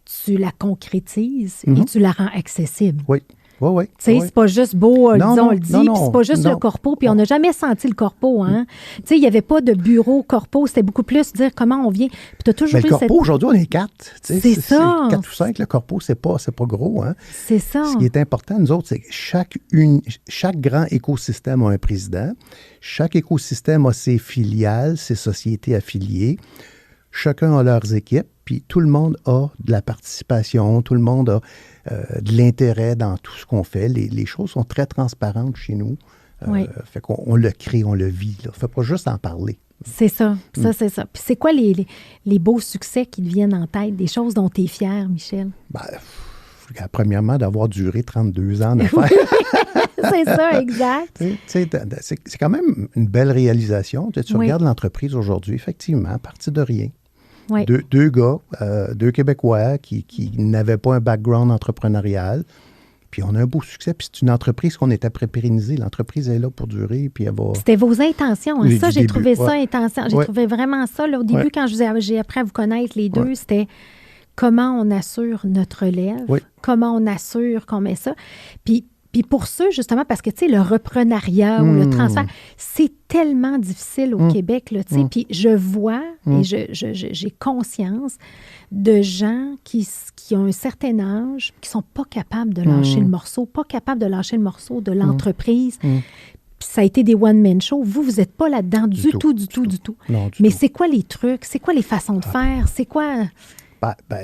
tu la concrétises et tu la rends accessible. Oui. Oui. Tu sais, c'est pas juste beau, disons, on le dit, puis c'est pas juste le corpo, puis on n'a jamais senti le corpo, hein. Tu sais, il n'y avait pas de bureau corpo, c'était beaucoup plus dire comment on vient. Puis tu as toujours le corpo, aujourd'hui, on est 4. C'est ça. 4 ou 5, le corpo, c'est pas gros, hein. C'est ça. Ce qui est important, nous autres, c'est que chaque grand écosystème a un président. Chaque écosystème a ses filiales, ses sociétés affiliées. Chacun a leurs équipes, puis tout le monde a de la participation, tout le monde a de l'intérêt dans tout ce qu'on fait. Les choses sont très transparentes chez nous. Fait qu'on le crée, on le vit. Il ne faut pas juste en parler. C'est ça, c'est ça. Puis c'est quoi les beaux succès qui te viennent en tête, des choses dont tu es fier, Michel? Premièrement, d'avoir duré 32 ans d'affaires. C'est ça, exact. C'est quand même une belle réalisation. Tu regardes l'entreprise aujourd'hui, effectivement, à partir de rien. Oui. Deux gars, 2 Québécois qui n'avaient pas un background entrepreneurial. Puis on a un beau succès. Puis c'est une entreprise qu'on est après pérenniser. L'entreprise est là pour durer. Puis elle va... C'était vos intentions. Hein? Ça, j'ai trouvé ça intention. J'ai trouvé vraiment ça. Là, au début, quand j'ai appris à vous connaître les deux, c'était comment on assure notre relève, comment on assure qu'on met ça. Puis pour ça, justement, parce que, tu sais, le reprenariat ou le transfert, c'est tellement difficile au Québec, là, tu sais. Puis je vois et j'ai conscience de gens qui ont un certain âge, qui sont pas capables de lâcher le morceau, pas capables de lâcher le morceau de l'entreprise. Puis ça a été des one-man shows. Vous n'êtes pas là-dedans du tout. Non, mais c'est quoi les trucs? C'est quoi les façons de faire? C'est quoi...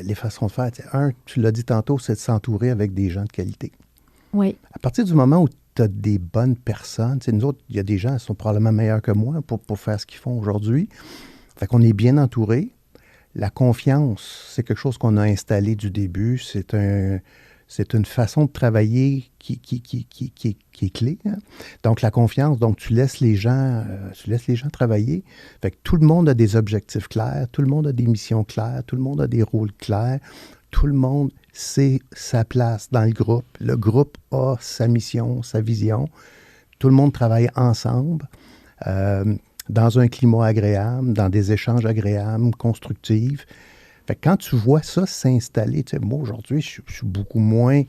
les façons de faire, tu l'as dit tantôt, c'est de s'entourer avec des gens de qualité. Oui. À partir du moment où tu as des bonnes personnes, nous autres, il y a des gens qui sont probablement meilleurs que moi pour faire ce qu'ils font aujourd'hui. Fait qu'on est bien entouré. La confiance, c'est quelque chose qu'on a installé du début. C'est une façon de travailler qui est clé. Hein? Donc, la confiance, donc tu laisses les gens travailler. Fait que tout le monde a des objectifs clairs, tout le monde a des missions claires, tout le monde a des rôles clairs, tout le monde sait sa place dans le groupe. Le groupe a sa mission, sa vision. Tout le monde travaille ensemble dans un climat agréable, dans des échanges agréables, constructifs. Fait que quand tu vois ça s'installer, moi aujourd'hui, je suis beaucoup moins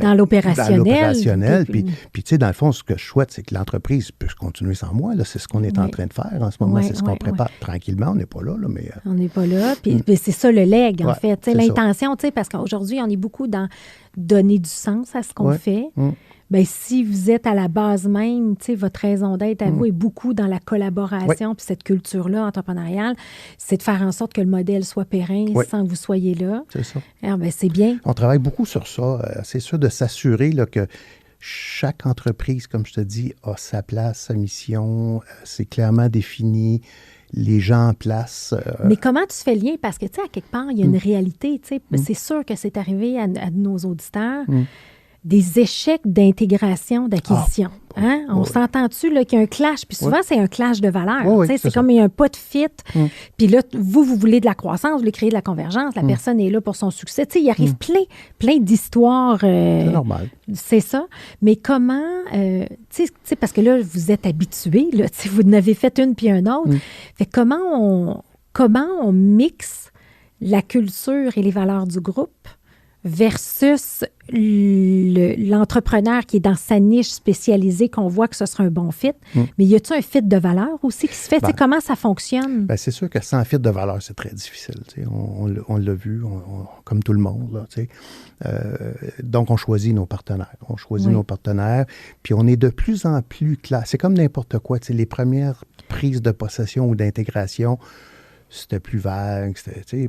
dans l'opérationnel. Puis, tu sais, dans le fond, ce que je souhaite, c'est que l'entreprise puisse continuer sans moi. Là, c'est ce qu'on est en train de faire en ce moment. C'est ce qu'on prépare tranquillement. On n'est pas là, mais... On n'est pas là. Puis c'est ça le leg, en fait. L'intention, parce qu'aujourd'hui, on est beaucoup dans donner du sens à ce qu'on fait. Bien, si vous êtes à la base même, votre raison d'être à vous est beaucoup dans la collaboration, puis cette culture-là entrepreneuriale, c'est de faire en sorte que le modèle soit pérenne sans que vous soyez là. C'est ça. Alors, bien, c'est bien. On travaille beaucoup sur ça. C'est sûr de s'assurer là, que chaque entreprise, comme je te dis, a sa place, sa mission, c'est clairement défini. Les gens en place. Mais comment tu fais le lien? Parce que, tu sais, à quelque part, il y a une réalité. C'est sûr que c'est arrivé à nos auditeurs. Des échecs d'intégration, d'acquisition. On s'entend-tu qu'il y a un clash? Puis souvent, c'est un clash de valeurs. C'est comme il y a un pas de fit. Puis là, vous voulez de la croissance, vous voulez créer de la convergence. La personne est là pour son succès. Il arrive plein d'histoires. C'est normal. C'est ça. Mais comment... parce que là, vous êtes habitués. Vous en avez fait une puis une autre. Fait comment on mixe la culture et les valeurs du groupe versus l'entrepreneur qui est dans sa niche spécialisée, qu'on voit que ce sera un bon fit. Mais y a-t-il un fit de valeur aussi qui se fait? Comment ça fonctionne? C'est sûr que sans fit de valeur, c'est très difficile. On l'a vu, comme tout le monde. Là, donc, on choisit nos partenaires. Nos partenaires, puis on est de plus en plus clair. C'est comme n'importe quoi. Les premières prises de possession ou d'intégration, c'était plus vague.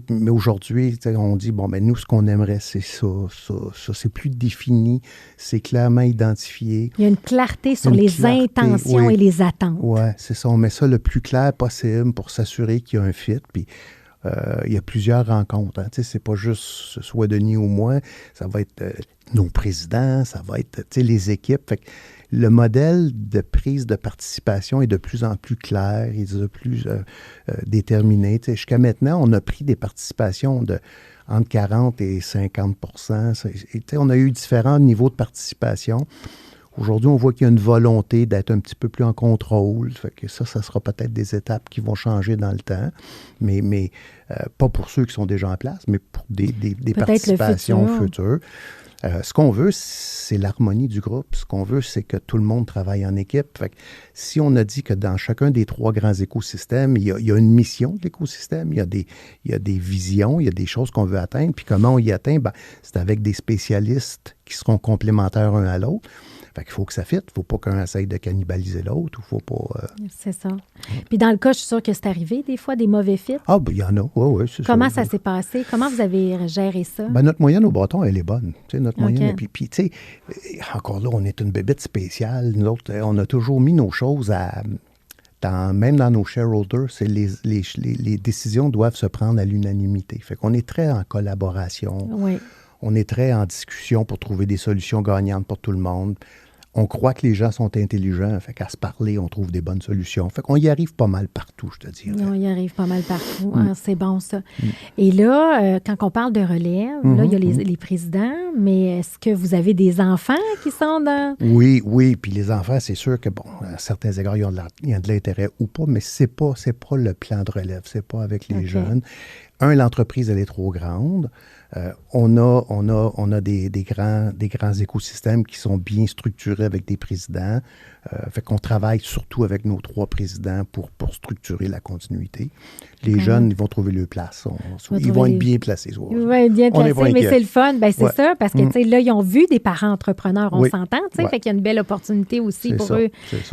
Mais aujourd'hui, on dit, nous, ce qu'on aimerait, c'est ça. C'est plus défini, c'est clairement identifié. Il y a une clarté sur les intentions et les attentes. Oui, c'est ça. On met ça le plus clair possible pour s'assurer qu'il y a un fit. Puis, il y a plusieurs rencontres. C'est pas juste soit Denis ou moi. Ça va être nos présidents, ça va être les équipes. Fait que le modèle de prise de participation est de plus en plus clair, il est de plus déterminé. Jusqu'à maintenant, on a pris des participations de entre 40 et 50 %. On a eu différents niveaux de participation. Aujourd'hui, on voit qu'il y a une volonté d'être un petit peu plus en contrôle. Fait que ça sera peut-être des étapes qui vont changer dans le temps, mais pas pour ceux qui sont déjà en place, mais pour des participations futures. Ce qu'on veut, c'est l'harmonie du groupe. Ce qu'on veut, c'est que tout le monde travaille en équipe. Fait que si on a dit que dans chacun des 3 grands écosystèmes, il y a une mission de l'écosystème, il y a des visions, il y a des choses qu'on veut atteindre. Puis comment on y atteint? C'est avec des spécialistes qui seront complémentaires un à l'autre. Fait qu'il faut que ça fitte. Il ne faut pas qu'un essaye de cannibaliser l'autre. Faut pas... C'est ça. Puis dans le cas, je suis sûre que c'est arrivé des fois, des mauvais fits. Ah, il y en a. Oui, c'est ça. Comment ça s'est passé? Comment vous avez géré ça? Notre moyenne au bâton, elle est bonne. Notre moyenne. Puis tu sais, encore là, on est une bébête spéciale. Nous autres, on a toujours mis nos choses même dans nos shareholders, les décisions doivent se prendre à l'unanimité. Fait qu'on est très en collaboration. Oui. On est très en discussion pour trouver des solutions gagnantes pour tout le monde. On croit que les gens sont intelligents, fait qu'à se parler, on trouve des bonnes solutions. Fait qu'on y arrive pas mal partout, je te dirais. On y arrive pas mal partout. C'est bon, ça. Et là, quand on parle de relève, là, il y a les présidents, mais est-ce que vous avez des enfants qui sont dans... Oui. Puis les enfants, c'est sûr que, à certains égards, il y a de l'intérêt ou pas, mais c'est pas le plan de relève. C'est pas avec les jeunes. L'entreprise, elle est trop grande. On a des grands écosystèmes qui sont bien structurés avec des présidents. Fait qu'on travaille surtout avec nos 3 présidents pour structurer la continuité. Les jeunes, ils vont trouver leur place. Ils vont être bien placés. Oui, bien placés, mais c'est le fun. C'est ça, parce que là, ils ont vu des parents entrepreneurs, on s'entend. Fait qu'il y a une belle opportunité aussi pour eux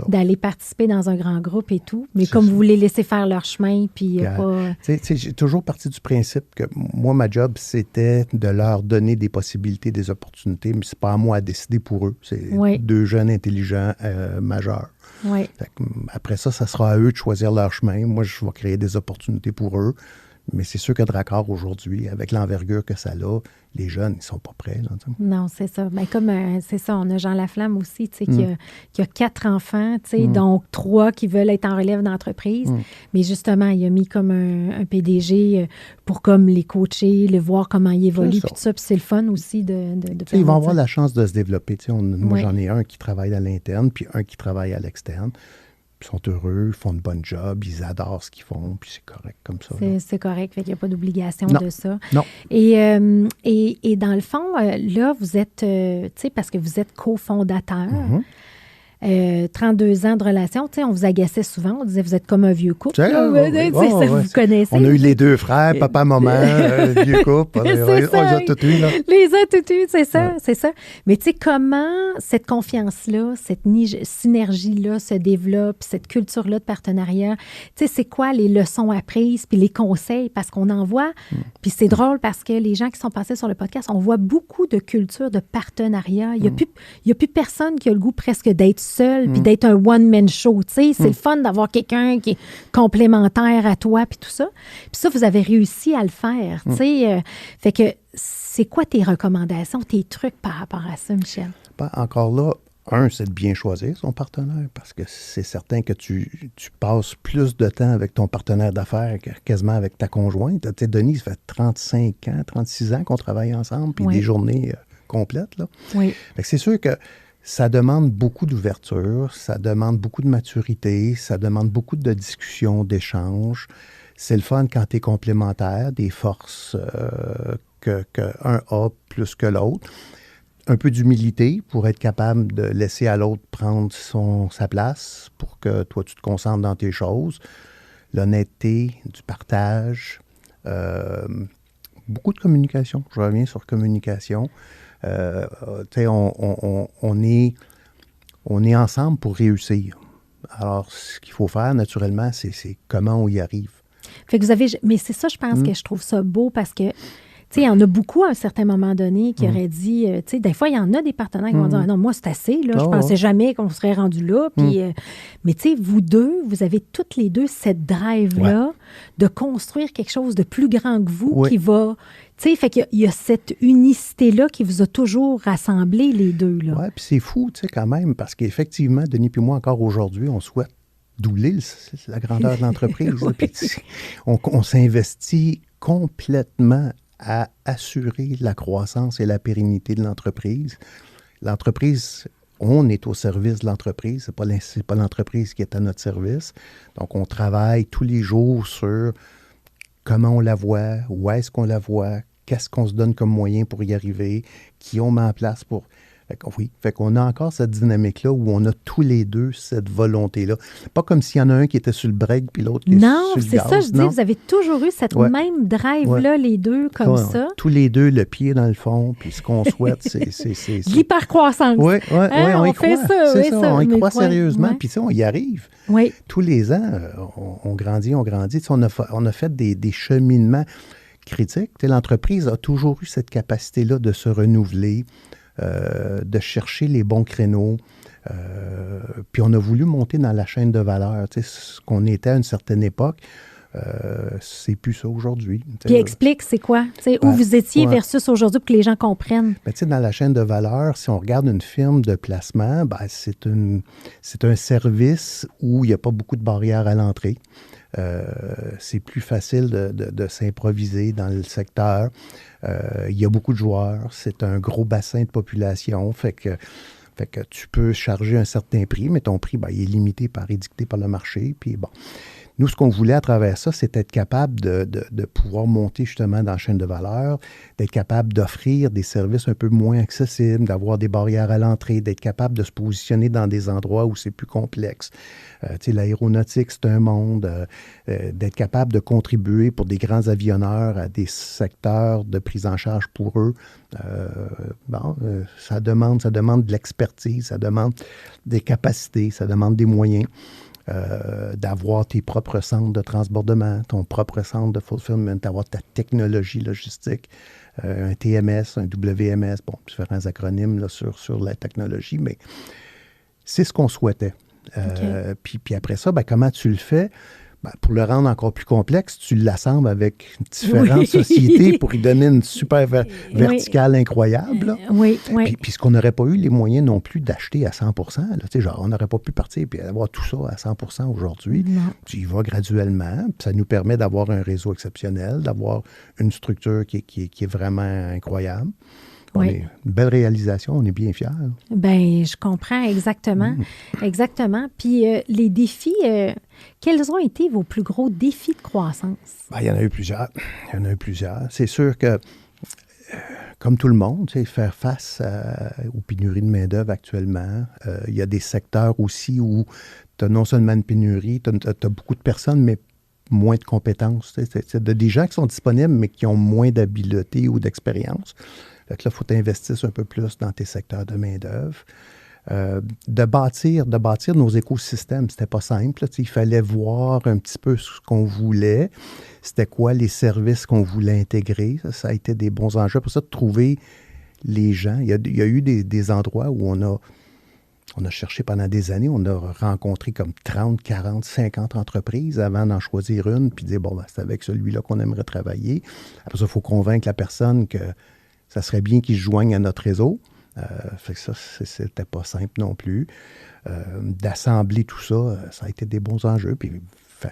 d'aller participer dans un grand groupe et tout. Mais comme vous les laissez faire leur chemin, puis pas... J'ai toujours parti du principe que moi, ma job, c'était de leur donner des possibilités, des opportunités, mais c'est pas à moi à décider pour eux. C'est 2 jeunes intelligents majeurs. Oui. Après ça sera à eux de choisir leur chemin. Moi, je vais créer des opportunités pour eux. Mais c'est sûr que Drakkar, aujourd'hui, avec l'envergure que ça a, les jeunes, ils ne sont pas prêts. Là, non, c'est ça. Mais comme, c'est ça, on a Jean Laflamme aussi, qui a 4 enfants, donc 3 qui veulent être en relève d'entreprise. Mais justement, il a mis comme un PDG pour comme les coacher, le voir comment il évolue, puis tout ça. Puis c'est le fun aussi de ils vont avoir la chance de se développer. Moi, j'en ai un qui travaille à l'interne, puis un qui travaille à l'externe. sont heureux, ils font de bonnes jobs, ils adorent ce qu'ils font, puis c'est correct comme ça. C'est correct, fait qu'il n'y a pas d'obligation de ça. Non. Et dans le fond, là, vous êtes, tu sais, parce que vous êtes cofondateur, 32 ans de relation, tu sais, on vous agaçait souvent, on disait, vous êtes comme un vieux couple. Vous connaissez. On a eu les deux frères, papa, maman, vieux couple. On les a tout eu, là. Les a tout eu, c'est ça, c'est ça. Mais tu sais, comment cette confiance-là, cette synergie-là se développe, cette culture-là de partenariat, tu sais, c'est quoi les leçons apprises, puis les conseils, parce qu'on en voit, puis c'est drôle parce que les gens qui sont passés sur le podcast, on voit beaucoup de culture de partenariat. Il n'y a plus personne qui a le goût presque d'être seul, puis d'être un one-man show, tu sais. C'est le fun d'avoir quelqu'un qui est complémentaire à toi, puis tout ça. Puis ça, vous avez réussi à le faire, tu sais. Fait que c'est quoi tes recommandations, tes trucs par rapport à ça, Michel? Ben, encore là, c'est de bien choisir son partenaire, parce que c'est certain que tu passes plus de temps avec ton partenaire d'affaires que quasiment avec ta conjointe. Tu sais, Denis, ça fait 35 ans, 36 ans qu'on travaille ensemble, puis des journées complètes, là. Oui. Fait que c'est sûr que ça demande beaucoup d'ouverture, ça demande beaucoup de maturité, ça demande beaucoup de discussion, d'échanges. C'est le fun quand tu es complémentaire, des forces qu'un a plus que l'autre. Un peu d'humilité pour être capable de laisser à l'autre prendre sa place pour que toi, tu te concentres dans tes choses. L'honnêteté, du partage, beaucoup de communication. Je reviens sur communication. On est ensemble pour réussir. Alors, ce qu'il faut faire, naturellement, c'est comment on y arrive. Fait que vous avez... Mais c'est ça, je pense que je trouve ça beau parce que, tu sais, il y en a beaucoup à un certain moment donné qui auraient dit... tu sais, des fois, il y en a des partenaires qui vont dire « Ah non, moi, c'est assez, là. Je pensais jamais qu'on serait rendu là. » Puis, mais tu sais, vous deux, vous avez toutes les deux cette drive-là de construire quelque chose de plus grand que vous qui va... Tu sais, fait qu'il y a cette unicité-là qui vous a toujours rassemblé, les deux, là. Oui, puis c'est fou, tu sais, quand même, parce qu'effectivement, Denis puis moi, encore aujourd'hui, on souhaite doubler la grandeur de l'entreprise. Puis on s'investit complètement à assurer la croissance et la pérennité de l'entreprise. L'entreprise, on est au service de l'entreprise, c'est pas l'entreprise qui est à notre service. Donc, on travaille tous les jours sur comment on la voit, où est-ce qu'on la voit, qu'est-ce qu'on se donne comme moyen pour y arriver, qui on met en place pour... Fait qu'on a encore cette dynamique-là où on a tous les deux cette volonté-là. Pas comme s'il y en a un qui était sur le break puis l'autre qui est sur le gaz. Non, c'est ça, je dis, vous avez toujours eu cette même drive-là, les deux, comme ça. Tous les deux, le pied dans le fond, puis ce qu'on souhaite, c'est... L'hypercroissance. Oui, on y croit. C'est ça, on y croit sérieusement, puis on y arrive. Oui. Tous les ans, on grandit. On a fait des cheminements critiques. L'entreprise a toujours eu cette capacité-là de se renouveler, de chercher les bons créneaux. Puis on a voulu monter dans la chaîne de valeur. Ce qu'on était à une certaine époque, c'est plus ça aujourd'hui. Puis explique, c'est quoi? Où vous étiez versus aujourd'hui pour que les gens comprennent. Dans la chaîne de valeur, si on regarde une firme de placement, c'est un service où il n'y a pas beaucoup de barrières à l'entrée. C'est plus facile de s'improviser dans le secteur. Il y a beaucoup de joueurs. C'est un gros bassin de population. Fait que tu peux charger un certain prix, mais ton prix, il est limité édicté par le marché. Puis bon. Nous, ce qu'on voulait à travers ça, c'est être capable de pouvoir monter justement dans la chaîne de valeur, d'être capable d'offrir des services un peu moins accessibles, d'avoir des barrières à l'entrée, d'être capable de se positionner dans des endroits où c'est plus complexe. L'aéronautique, c'est un monde. D'être capable de contribuer pour des grands avionneurs à des secteurs de prise en charge pour eux. Ça demande de l'expertise, ça demande des capacités, ça demande des moyens. D'avoir tes propres centres de transbordement, ton propre centre de fulfillment, d'avoir ta technologie logistique, un TMS, un WMS, différents acronymes là, sur la technologie, mais c'est ce qu'on souhaitait. Okay. Puis après ça, comment tu le fais? Pour le rendre encore plus complexe, tu l'assembles avec différentes sociétés pour y donner une super verticale incroyable. Puis ce qu'on n'aurait pas eu les moyens non plus d'acheter à 100%. Genre, on n'aurait pas pu partir et avoir tout ça à 100% aujourd'hui. Tu y vas graduellement. Puis ça nous permet d'avoir un réseau exceptionnel, d'avoir une structure qui est vraiment incroyable. On est une belle réalisation, on est bien fiers. Bien, je comprends exactement. Exactement. Puis les défis, quels ont été vos plus gros défis de croissance? Bien, il y en a eu plusieurs. C'est sûr que, comme tout le monde, faire face aux pénuries de main-d'œuvre actuellement, il y a des secteurs aussi où tu as non seulement une pénurie, tu as beaucoup de personnes, mais moins de compétences. C'est des gens qui sont disponibles, mais qui ont moins d'habileté ou d'expérience. Fait que là, il faut t'investir un peu plus dans tes secteurs de main-d'œuvre. De bâtir nos écosystèmes, c'était pas simple. Il fallait voir un petit peu ce qu'on voulait. C'était quoi les services qu'on voulait intégrer. Ça a été des bons enjeux. Pour ça, de trouver les gens. Il y a eu des endroits où on a cherché pendant des années. On a rencontré comme 30, 40, 50 entreprises avant d'en choisir une puis de dire, bon, ben, c'est avec celui-là qu'on aimerait travailler. Après ça, il faut convaincre la personne que ça serait bien qu'il se joigne à notre réseau. Fait que ça, c'était pas simple non plus. D'assembler tout ça, ça a été des bons enjeux. Puis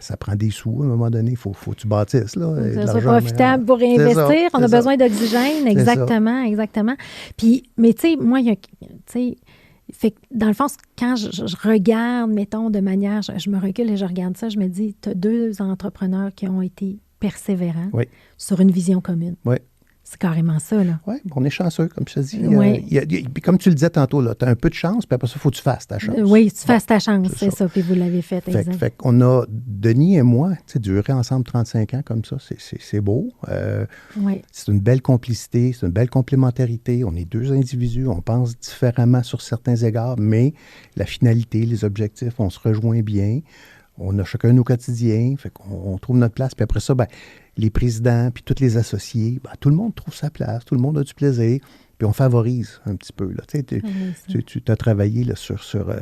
ça prend des sous à un moment donné. Il faut que tu bâtisses. Ça soit profitable pour réinvestir. On a besoin d'oxygène. Exactement. Puis, mais tu sais, moi, fait que dans le fond, quand je regarde, mettons, de manière, je me recule et je regarde ça, je me dis, tu as 2 entrepreneurs qui ont été persévérants sur une vision commune. Oui. C'est carrément ça, là. Oui, on est chanceux, comme je te dis. Puis comme tu le disais tantôt, tu as un peu de chance, puis après ça, il faut que tu fasses ta chance. Oui, tu fasses ta chance, c'est ça. Puis vous l'avez fait, exact. Fait qu'on a, Denis et moi, duré ensemble 35 ans comme ça, c'est beau. C'est une belle complicité, c'est une belle complémentarité. On est 2 individus, on pense différemment sur certains égards, mais la finalité, les objectifs, on se rejoint bien. On a chacun nos quotidiens, fait qu'on trouve notre place. Puis après ça, ben, les présidents, puis tous les associés, ben, tout le monde trouve sa place, tout le monde a du plaisir, puis on favorise un petit peu. Là. Tu as travaillé là, sur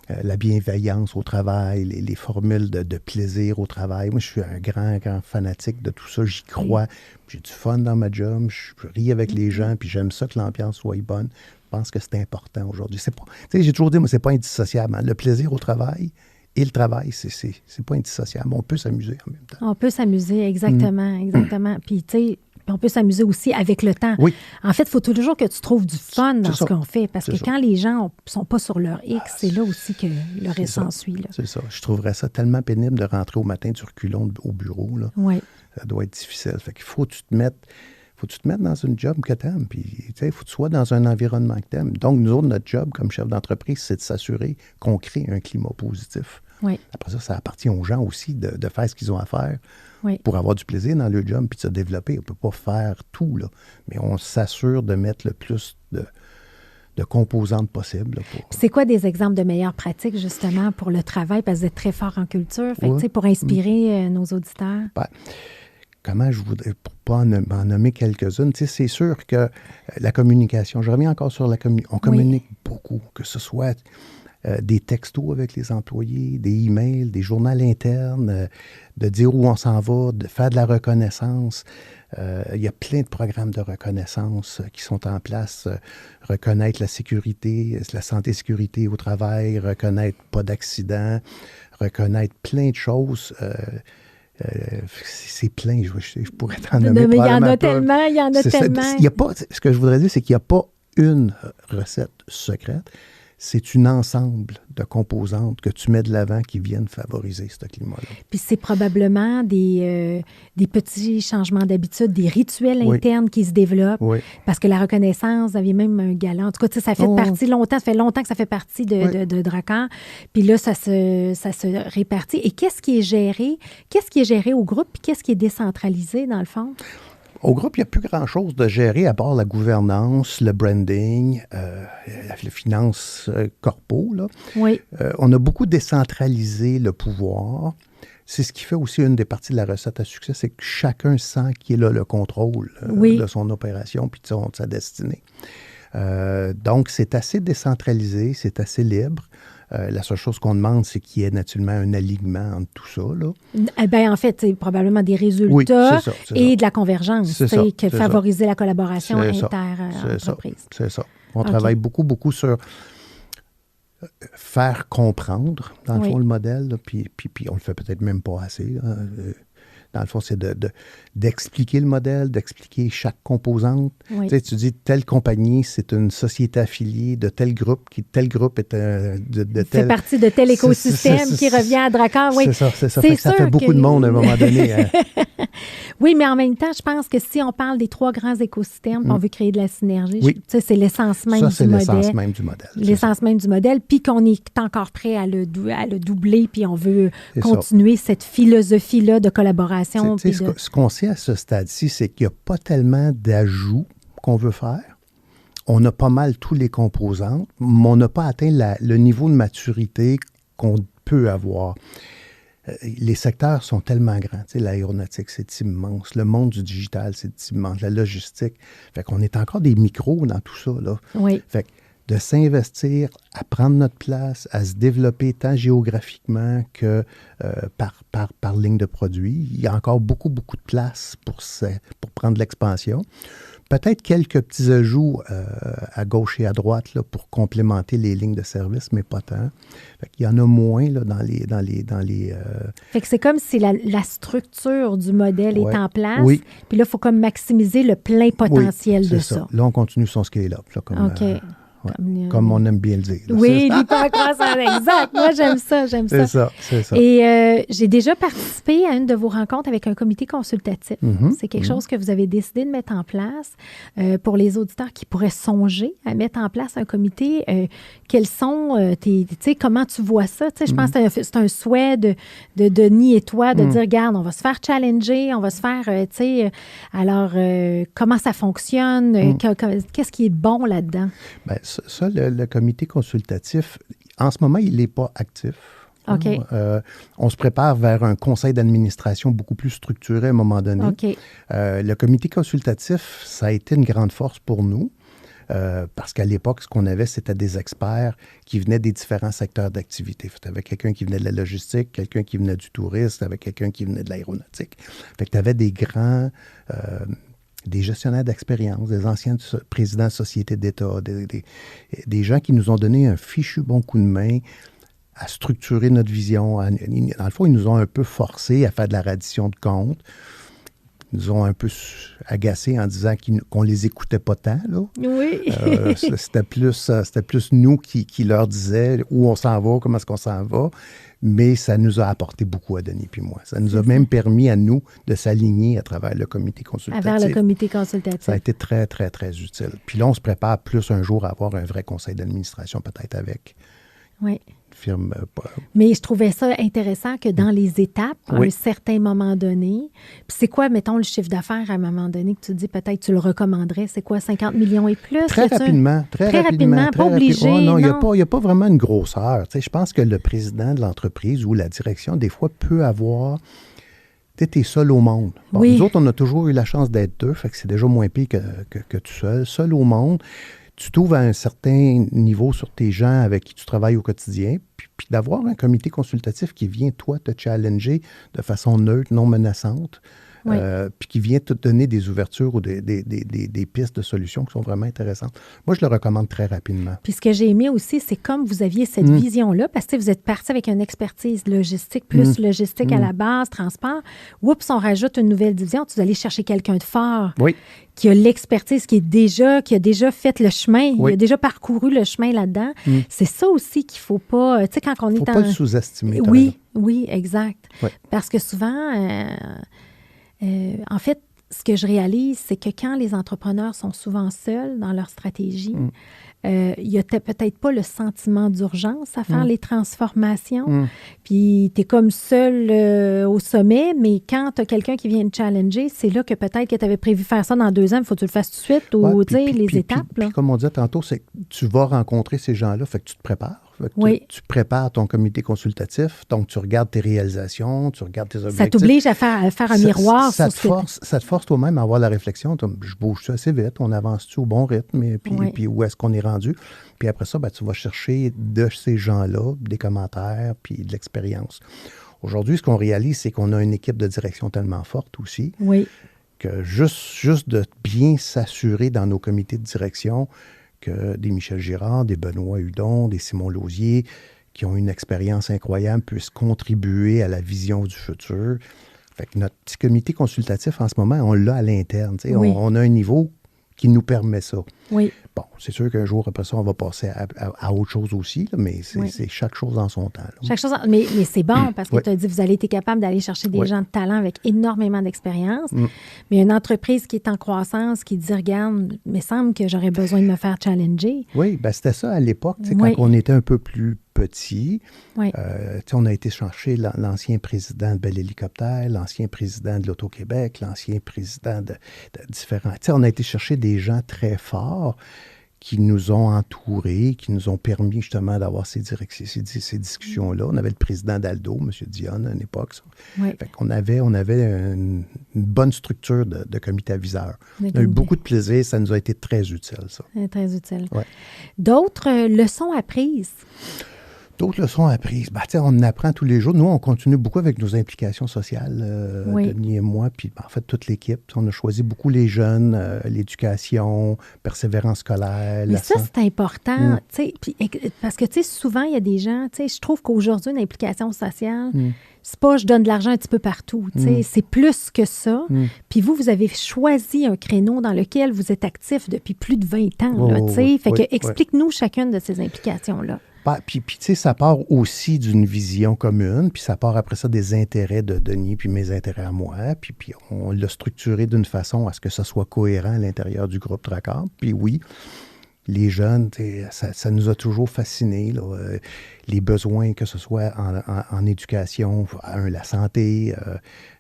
la bienveillance au travail, les formules de plaisir au travail. Moi, je suis un grand fanatique de tout ça. J'y crois. J'ai du fun dans ma job. Je ris avec les gens, puis j'aime ça que l'ambiance soit bonne. Je pense que c'est important aujourd'hui. J'ai toujours dit, moi, c'est pas indissociable. Hein. Le plaisir au travail et le travail, c'est pas indissociable. On peut s'amuser en même temps. On peut s'amuser, exactement. Puis, tu sais, on peut s'amuser aussi avec le temps. Oui. En fait, il faut toujours que tu trouves du fun dans ce qu'on fait. Parce que quand les gens ne sont pas sur leur X, c'est là aussi que le reste s'ensuit. C'est ça. Je trouverais ça tellement pénible de rentrer au matin du reculon au bureau. Là. Oui. Ça doit être difficile. Fait qu'il faut que tu te mettes dans une job que tu aimes. Puis, il faut que tu sois dans un environnement que tu aimes. Donc, nous autres, notre job comme chef d'entreprise, c'est de s'assurer qu'on crée un climat positif. Oui. Après ça appartient aux gens aussi de faire ce qu'ils ont à faire pour avoir du plaisir dans leur job puis de se développer. On ne peut pas faire tout, là, mais on s'assure de mettre le plus de composantes possibles. C'est quoi des exemples de meilleures pratiques, justement, pour le travail? Parce que vous êtes très fort en culture, fait pour inspirer nos auditeurs. Ben, comment je voudrais, pour pas en nommer quelques-unes, c'est sûr que la communication, je reviens encore sur la communication, on communique beaucoup, que ce soit des textos avec les employés, des emails, des journaux internes, de dire où on s'en va, de faire de la reconnaissance. Il y a plein de programmes de reconnaissance qui sont en place. Reconnaître la sécurité, la santé-sécurité au travail, reconnaître pas d'accident, reconnaître plein de choses. C'est plein, je pourrais t'en nommer. Mais il y en a tellement, il y en a tellement. Ce que je voudrais dire, c'est qu'il n'y a pas une recette secrète. C'est un ensemble de composantes que tu mets de l'avant qui viennent favoriser ce climat-là. Puis c'est probablement des petits changements d'habitude, des rituels internes qui se développent. Oui. Parce que la reconnaissance, vous aviez même un galant. En tout cas, ça fait partie longtemps. Ça fait longtemps que ça fait partie de Dracan. Puis là, ça se répartit. Et qu'est-ce qui est géré? Qu'est-ce qui est géré au groupe? Puis qu'est-ce qui est décentralisé, dans le fond? Au groupe, il n'y a plus grand-chose de gérer à part la gouvernance, le branding, la finance corpo. Là. Oui. On a beaucoup décentralisé le pouvoir. C'est ce qui fait aussi une des parties de la recette à succès, c'est que chacun sent qu'il a le contrôle de son opération puis de sa destinée. Donc, c'est assez décentralisé, c'est assez libre. La seule chose qu'on demande, c'est qu'il y ait naturellement un alignement entre tout ça. Là. Eh bien, en fait, c'est probablement des résultats et de la convergence, c'est favoriser la collaboration inter-entreprise. C'est ça. On travaille beaucoup sur faire comprendre, dans le fond, le modèle, là, puis on le fait peut-être même pas assez. Dans le fond, c'est d'expliquer le modèle, d'expliquer chaque composante. Oui. Tu sais, tu dis, telle compagnie, c'est une société affiliée de tel groupe, tel groupe est de tel... fait partie de tel écosystème qui revient à Drakkar. Oui. C'est ça. Ça fait beaucoup de monde à un moment donné. Hein. Oui, mais en même temps, je pense que si on parle des 3 grands écosystèmes, on veut créer de la synergie, oui. C'est l'essence même du modèle. Ça, c'est l'essence même du modèle. L'essence même du modèle, puis qu'on est encore prêt à le doubler, puis on veut continuer cette philosophie-là de collaboration. Ce qu'on sait à ce stade-ci, c'est qu'il n'y a pas tellement d'ajouts qu'on veut faire. On a pas mal tous les composantes, mais on n'a pas atteint le niveau de maturité qu'on peut avoir. Les secteurs sont tellement grands. Tu sais, l'aéronautique, c'est immense. Le monde du digital, c'est immense. La logistique. Fait qu'on est encore des micros dans tout ça, là. Oui. Fait que de s'investir, à prendre notre place, à se développer tant géographiquement que par ligne de produit. Il y a encore beaucoup, beaucoup de place pour prendre l'expansion. Peut-être quelques petits ajouts à gauche et à droite là, pour complémenter les lignes de service, mais pas tant. Fait qu'il y en a moins là, dans les Fait que c'est comme si la structure du modèle est en place. Oui. Puis là, il faut comme maximiser le plein potentiel de ça. Là, on continue son scale-up. Là, comme, OK. Comme on aime bien le dire. Là, oui, l'hypercroissance, exact. Moi, j'aime ça. C'est ça. Et j'ai déjà participé à une de vos rencontres avec un comité consultatif. C'est quelque chose que vous avez décidé de mettre en place. Pour les auditeurs qui pourraient songer à mettre en place un comité, quels sont tu sais, comment tu vois ça? Tu sais, je pense que c'est un souhait de Denis et toi de dire, regarde, on va se faire challenger, on va se faire, tu sais, alors, comment ça fonctionne? Qu'est-ce qui est bon là-dedans? Bien, ça, le comité consultatif, en ce moment, il n'est pas actif. OK. On se prépare vers un conseil d'administration beaucoup plus structuré à un moment donné. OK. Le comité consultatif, ça a été une grande force pour nous. Parce qu'à l'époque, ce qu'on avait, c'était des experts qui venaient des différents secteurs d'activité. Tu avais quelqu'un qui venait de la logistique, quelqu'un qui venait du tourisme, tu avais quelqu'un qui venait de l'aéronautique. Fait que tu avais des grands... des gestionnaires d'expérience, des anciens présidents de sociétés d'État, des gens qui nous ont donné un fichu bon coup de main à structurer notre vision. Dans le fond, ils nous ont un peu forcés à faire de la reddition de comptes. Ils nous ont un peu agacés en disant qu'on ne les écoutait pas tant. Là. Oui. C'était plus nous qui leur disaient où on s'en va, comment est-ce qu'on s'en va. Mais ça nous a apporté beaucoup à Denis puis moi. Ça nous a même permis à nous de s'aligner à travers le comité consultatif. À travers le comité consultatif. Ça a été très, très, très utile. Puis là, on se prépare plus un jour à avoir un vrai conseil d'administration, peut-être avec une firme. Mais je trouvais ça intéressant que dans les étapes, à un certain moment donné, puis c'est quoi, mettons, le chiffre d'affaires à un moment donné que tu dis peut-être tu le recommanderais? C'est quoi, 50 millions et plus? Très rapidement. Pas obligé. Non, il n'y a pas vraiment une grosseur. Tu sais, je pense que le président de l'entreprise ou la direction, des fois, peut avoir... Tu es seul au monde. Bon, nous autres, on a toujours eu la chance d'être deux, fait que c'est déjà moins pire que tout seul. Seul au monde. Tu t'ouvres à un certain niveau sur tes gens avec qui tu travailles au quotidien, puis d'avoir un comité consultatif qui vient, toi, te challenger de façon neutre, non menaçante, puis qui vient te donner des ouvertures ou des pistes de solutions qui sont vraiment intéressantes. Moi, je le recommande très rapidement. Puis ce que j'ai aimé aussi, c'est comme vous aviez cette vision-là, parce que vous êtes parti avec une expertise logistique, plus logistique à la base, transport. Oups, on rajoute une nouvelle division. Tu dois aller chercher quelqu'un de fort. Oui. Qui a l'expertise, qui a déjà fait le chemin, il a déjà parcouru le chemin là-dedans. C'est ça aussi qu'il ne faut pas... Tu sais, quand on est faut pas le sous-estimer. Oui, exact. Oui. Parce que souvent... en fait, ce que je réalise, c'est que quand les entrepreneurs sont souvent seuls dans leur stratégie, il n'y a peut-être pas le sentiment d'urgence à faire les transformations. Puis, tu es comme seul au sommet, mais quand tu as quelqu'un qui vient te challenger, c'est là que peut-être que tu avais prévu faire ça dans 2 ans, il faut que tu le fasses tout de suite, ou les étapes. Puis, comme on disait tantôt, c'est que tu vas rencontrer ces gens-là, fait que tu te prépares. Tu prépares ton comité consultatif, donc tu regardes tes réalisations, tu regardes tes objectifs. Ça t'oblige à faire un miroir. Ça te force toi-même à avoir la réflexion. Je bouge assez vite, on avance-tu au bon rythme, puis où est-ce qu'on est rendu? Puis après ça, tu vas chercher de ces gens-là des commentaires puis de l'expérience. Aujourd'hui, ce qu'on réalise, c'est qu'on a une équipe de direction tellement forte aussi que juste de bien s'assurer dans nos comités de direction que des Michel Girard, des Benoît Hudon, des Simon Lausier, qui ont une expérience incroyable, puissent contribuer à la vision du futur. Fait que notre petit comité consultatif, en ce moment, on l'a à l'interne. Oui. On a un niveau qui nous permet ça. Oui. Bon, c'est sûr qu'un jour, après ça, on va passer à autre chose aussi, là, mais c'est chaque chose en son temps. Là. Chaque chose, mais c'est bon parce que Oui. tu as dit vous avez été capable d'aller chercher des Oui. gens de talent avec énormément d'expérience. Mais une entreprise qui est en croissance, qui dit regarde, il me semble que j'aurais besoin de me faire challenger. Oui, bien, c'était ça à l'époque, Oui. quand on était un peu plus petit. Oui. On a été chercher l'ancien président de Bell Hélicoptère, l'ancien président de l'Auto-Québec, l'ancien président de différents... on a été chercher des gens très forts qui nous ont entourés, qui nous ont permis justement d'avoir ces discussions-là. On avait le président d'Aldo, M. Dionne, à l'époque. Oui. Fait qu'on avait une bonne structure de comité aviseur. On a eu beaucoup de plaisir, ça nous a été très utile, ça. Très utile. Ouais. D'autres leçons apprises? D'autres leçons apprises. Ben, on en apprend tous les jours. Nous, on continue beaucoup avec nos implications sociales, Oui. Denis et moi, puis en fait, toute l'équipe. On a choisi beaucoup les jeunes, l'éducation, persévérance scolaire. Mais ça, c'est important, tu sais, parce que, tu sais, souvent, il y a des gens, tu sais, je trouve qu'aujourd'hui, une implication sociale, c'est pas je donne de l'argent un petit peu partout, tu sais, c'est plus que ça. Puis vous avez choisi un créneau dans lequel vous êtes actif depuis plus de 20 ans, là, tu sais. Fait que explique-nous chacune de ces implications-là. Puis tu sais, ça part aussi d'une vision commune, puis ça part après ça des intérêts de Denis, puis mes intérêts à moi, puis on l'a structuré d'une façon à ce que ça soit cohérent à l'intérieur du groupe Tracor. Puis oui, les jeunes, ça nous a toujours fascinés, là, les besoins, que ce soit en éducation, la santé,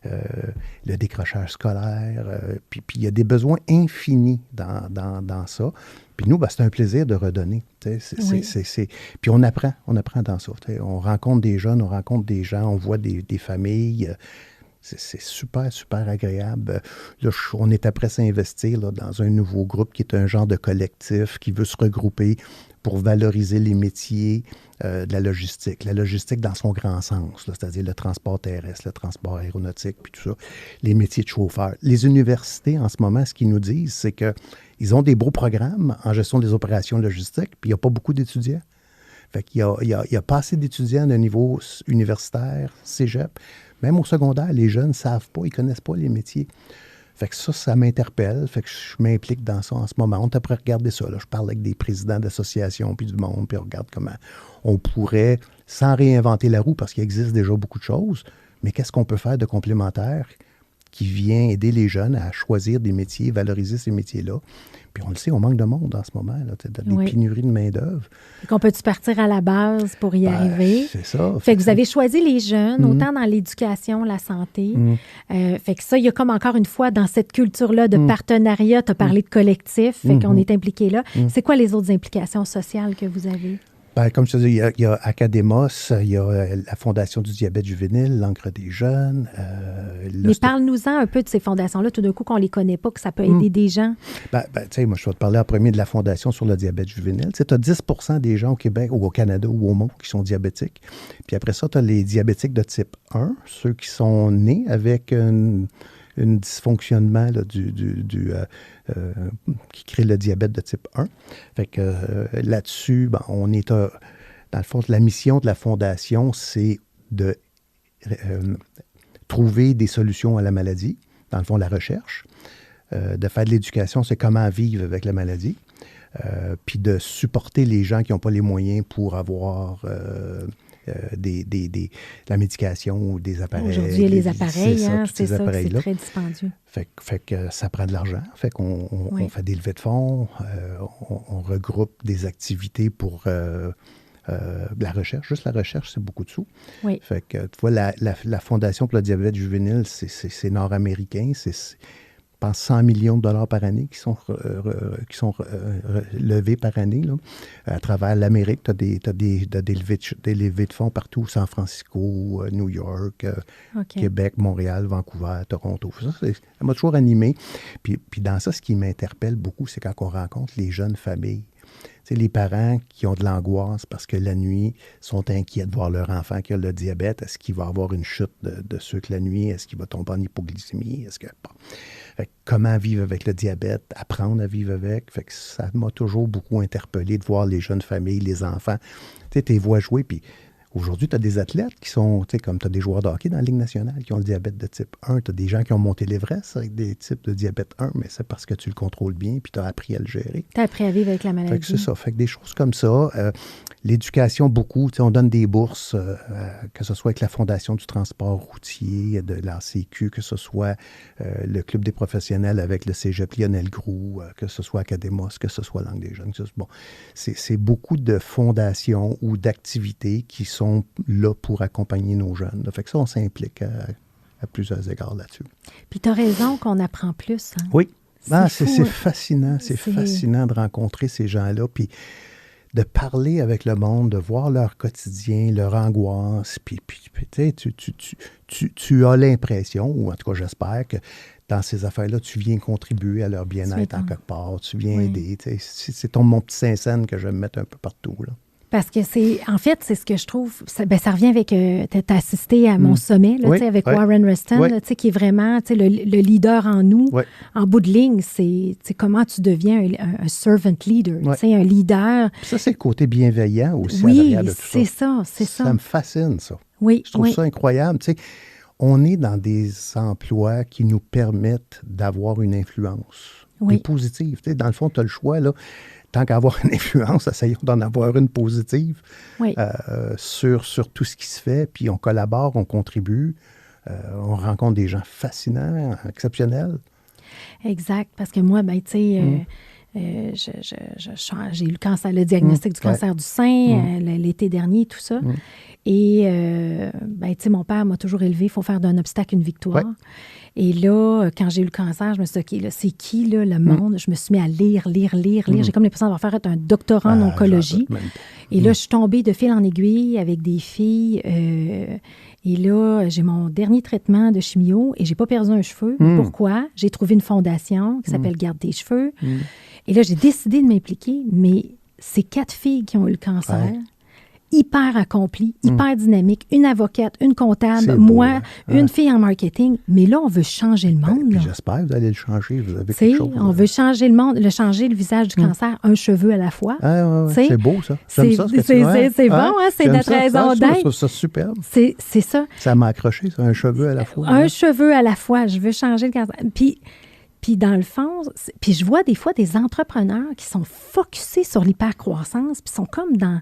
le décrochage scolaire, puis il y a des besoins infinis dans ça. Puis nous, c'est un plaisir de redonner. Puis on apprend dans ça. On rencontre des jeunes, on rencontre des gens, on voit des familles. C'est super, super agréable. Là, on est après s'investir dans un nouveau groupe qui est un genre de collectif qui veut se regrouper pour valoriser les métiers de la logistique. La logistique dans son grand sens, là, c'est-à-dire le transport terrestre, le transport aéronautique, puis tout ça, les métiers de chauffeur. Les universités, en ce moment, ce qu'ils nous disent, c'est qu'ils ont des beaux programmes en gestion des opérations logistiques, puis il n'y a pas beaucoup d'étudiants. Fait qu'il y a pas assez d'étudiants de niveau universitaire, cégep. Même au secondaire, les jeunes ne savent pas, ils ne connaissent pas les métiers. Fait que ça m'interpelle. Fait que je m'implique dans ça en ce moment. On est après regarder ça. Là. Je parle avec des présidents d'associations puis du monde, puis on regarde comment on pourrait, sans réinventer la roue, parce qu'il existe déjà beaucoup de choses, mais qu'est-ce qu'on peut faire de complémentaire qui vient aider les jeunes à choisir des métiers, valoriser ces métiers-là. Puis on le sait, on manque de monde en ce moment, là, des pénuries de main-d'œuvre. Qu'on peut-tu partir à la base pour y arriver? C'est ça. Fait que vous avez choisi les jeunes, autant dans l'éducation, la santé. Fait que ça, il y a comme encore une fois, dans cette culture-là de partenariat, tu as parlé de collectif, fait qu'on est impliqué là. C'est quoi les autres implications sociales que vous avez? Ben, comme je te dis, il y a Academos, il y a la Fondation du diabète juvénile, l'Ancre des jeunes. Mais parle-nous-en un peu de ces fondations-là, tout d'un coup qu'on ne les connaît pas, que ça peut aider des gens. Tu sais, moi, je vais te parler en premier de la Fondation sur le diabète juvénile. Tu sais, tu as 10 des gens au Québec ou au Canada ou au monde qui sont diabétiques. Puis après ça, tu as les diabétiques de type 1, ceux qui sont nés avec un dysfonctionnement là, qui crée le diabète de type 1. Fait que là-dessus, on est dans le fond, la mission de la Fondation, c'est de trouver des solutions à la maladie, dans le fond, la recherche, de faire de l'éducation, c'est comment vivre avec la maladie, puis de supporter les gens qui n'ont pas les moyens pour avoir la médication ou des appareils. Aujourd'hui, il y a les appareils, c'est ça, c'est très dispendieux. Fait que ça prend de l'argent. Fait qu'on on fait des levées de fonds, on regroupe des activités pour la recherche. Juste la recherche, c'est beaucoup de sous. Oui. Fait que, tu vois, la Fondation pour le diabète juvénile, c'est nord-américain, c'est je pense 100 millions de dollars par année qui sont levés par année. Là. À travers l'Amérique, tu as des levées de fonds partout, San Francisco, New York, Québec, Montréal, Vancouver, Toronto. Ça m'a toujours animé. Puis dans ça, ce qui m'interpelle beaucoup, c'est quand on rencontre les jeunes familles. C'est les parents qui ont de l'angoisse parce que la nuit sont inquiets de voir leur enfant qui a le diabète. Est-ce qu'il va avoir une chute de sucre la nuit? Est-ce qu'il va tomber en hypoglycémie? Fait que comment vivre avec le diabète? Apprendre à vivre avec. Fait que ça m'a toujours beaucoup interpellé de voir les jeunes familles, les enfants. Tu sais, tes vois jouer, puis Aujourd'hui, tu as des athlètes qui sont, tu sais, comme tu as des joueurs de hockey dans la Ligue nationale qui ont le diabète de type 1. Tu as des gens qui ont monté l'Everest avec des types de diabète 1, mais c'est parce que tu le contrôles bien puis tu as appris à le gérer. Tu as appris à vivre avec la maladie. Fait que c'est ça. Fait que des choses comme ça. L'éducation, beaucoup. Tu sais, on donne des bourses, que ce soit avec la Fondation du transport routier, de l'ACQ, que ce soit le Club des professionnels avec le Cégep Lionel Groux, que ce soit Academos, que ce soit Langue des jeunes. Bon, c'est beaucoup de fondations ou d'activités qui sont là pour accompagner nos jeunes. Fait que ça, on s'implique à plusieurs égards là-dessus. Puis tu as raison qu'on apprend plus. Hein? Oui. C'est fascinant. C'est fascinant de rencontrer ces gens-là, puis de parler avec le monde, de voir leur quotidien, leur angoisse. Puis tu as l'impression, ou en tout cas j'espère, que dans ces affaires-là, tu viens contribuer à leur bien-être en quelque part. Tu viens aider. C'est mon petit Saint-Saëns que je vais me mettre un peu partout, là. Parce que c'est ce que je trouve, ça revient avec, tu as assisté à mon sommet, là, avec Warren Ruston, là, qui est vraiment le leader en nous. Oui. En bout de ligne, c'est comment tu deviens un servant leader, un leader. Ça, c'est le côté bienveillant aussi en arrière de tout ça. Oui, c'est ça. Ça me fascine, ça. Oui, je trouve ça incroyable. On est dans des emplois qui nous permettent d'avoir une influence positive. Dans le fond, tu as le choix, là. Tant qu'à avoir une influence, essayons d'en avoir une positive sur tout ce qui se fait. Puis on collabore, on contribue, on rencontre des gens fascinants, exceptionnels. Exact. Parce que moi, j'ai eu le diagnostic du cancer du sein l'été dernier, tout ça. Et, mon père m'a toujours élevé, il faut faire d'un obstacle une victoire. Ouais. Et là, quand j'ai eu le cancer, je me suis dit, OK, là, c'est qui, là, le monde? Je me suis mis à lire. J'ai comme l'impression d'avoir fait un doctorat en oncologie. Et là, je suis tombée de fil en aiguille avec des filles. Et là, j'ai mon dernier traitement de chimio et j'ai pas perdu un cheveu. Pourquoi? J'ai trouvé une fondation qui s'appelle Garde tes cheveux. Et là, j'ai décidé de m'impliquer, mais c'est 4 filles qui ont eu le cancer. Ouais. Hyper accomplie, hyper dynamique, une avocate, une comptable, moi, une fille en marketing. Mais là, on veut changer le monde. Puis j'espère que vous allez le changer. Vous avez quelque chose. On veut changer le monde, changer le visage du cancer, un cheveu à la fois. C'est beau, ça. J'aime ça, ce que tu dis. C'est bon, hein? C'est notre raison d'être. Je trouve ça superbe. C'est ça. Ça m'a accroché, ça, un cheveu à la fois. Un cheveu à la fois. Je veux changer le cancer. Puis dans le fond, puis je vois des fois des entrepreneurs qui sont focusés sur l'hypercroissance, puis sont comme dans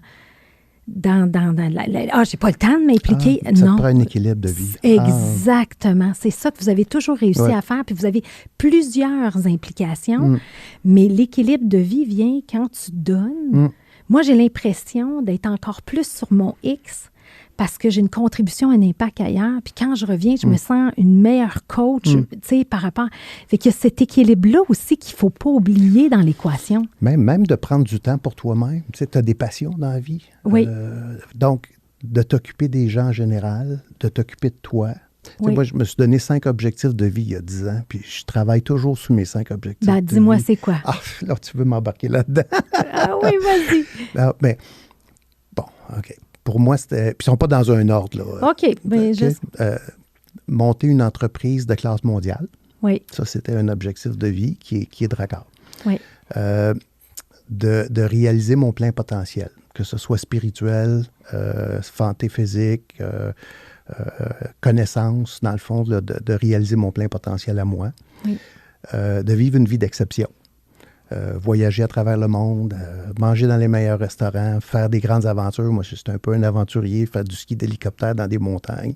j'ai pas le temps de m'impliquer. Ça te prend un équilibre de vie. Exactement. C'est ça que vous avez toujours réussi à faire. Puis vous avez plusieurs implications. Mais l'équilibre de vie vient quand tu donnes. Moi, j'ai l'impression d'être encore plus sur mon X parce que j'ai une contribution, un impact ailleurs. Puis quand je reviens, je me sens une meilleure coach, tu sais, par rapport... Fait qu'il y a cet équilibre-là aussi qu'il ne faut pas oublier dans l'équation. Même de prendre du temps pour toi-même. Tu sais, tu as des passions dans la vie. Oui. Donc, de t'occuper des gens en général, de t'occuper de toi. Tu sais, moi, je me suis donné 5 objectifs de vie il y a 10 ans, puis je travaille toujours sous mes 5 objectifs de dis-moi, vie. c'est quoi? Là, tu veux m'embarquer là-dedans. Oui, vas-y. Mais, bon, OK. Pour moi, c'était... Puis ils ne sont pas dans un ordre, là. OK. Ben, juste... monter une entreprise de classe mondiale. Oui. Ça, c'était un objectif de vie qui est de raccord. Oui. De réaliser mon plein potentiel, que ce soit spirituel, santé physique, connaissance, dans le fond, de réaliser mon plein potentiel à moi. Oui. De vivre une vie d'exception. Voyager à travers le monde, manger dans les meilleurs restaurants, faire des grandes aventures. Moi, je suis un peu un aventurier, faire du ski d'hélicoptère dans des montagnes,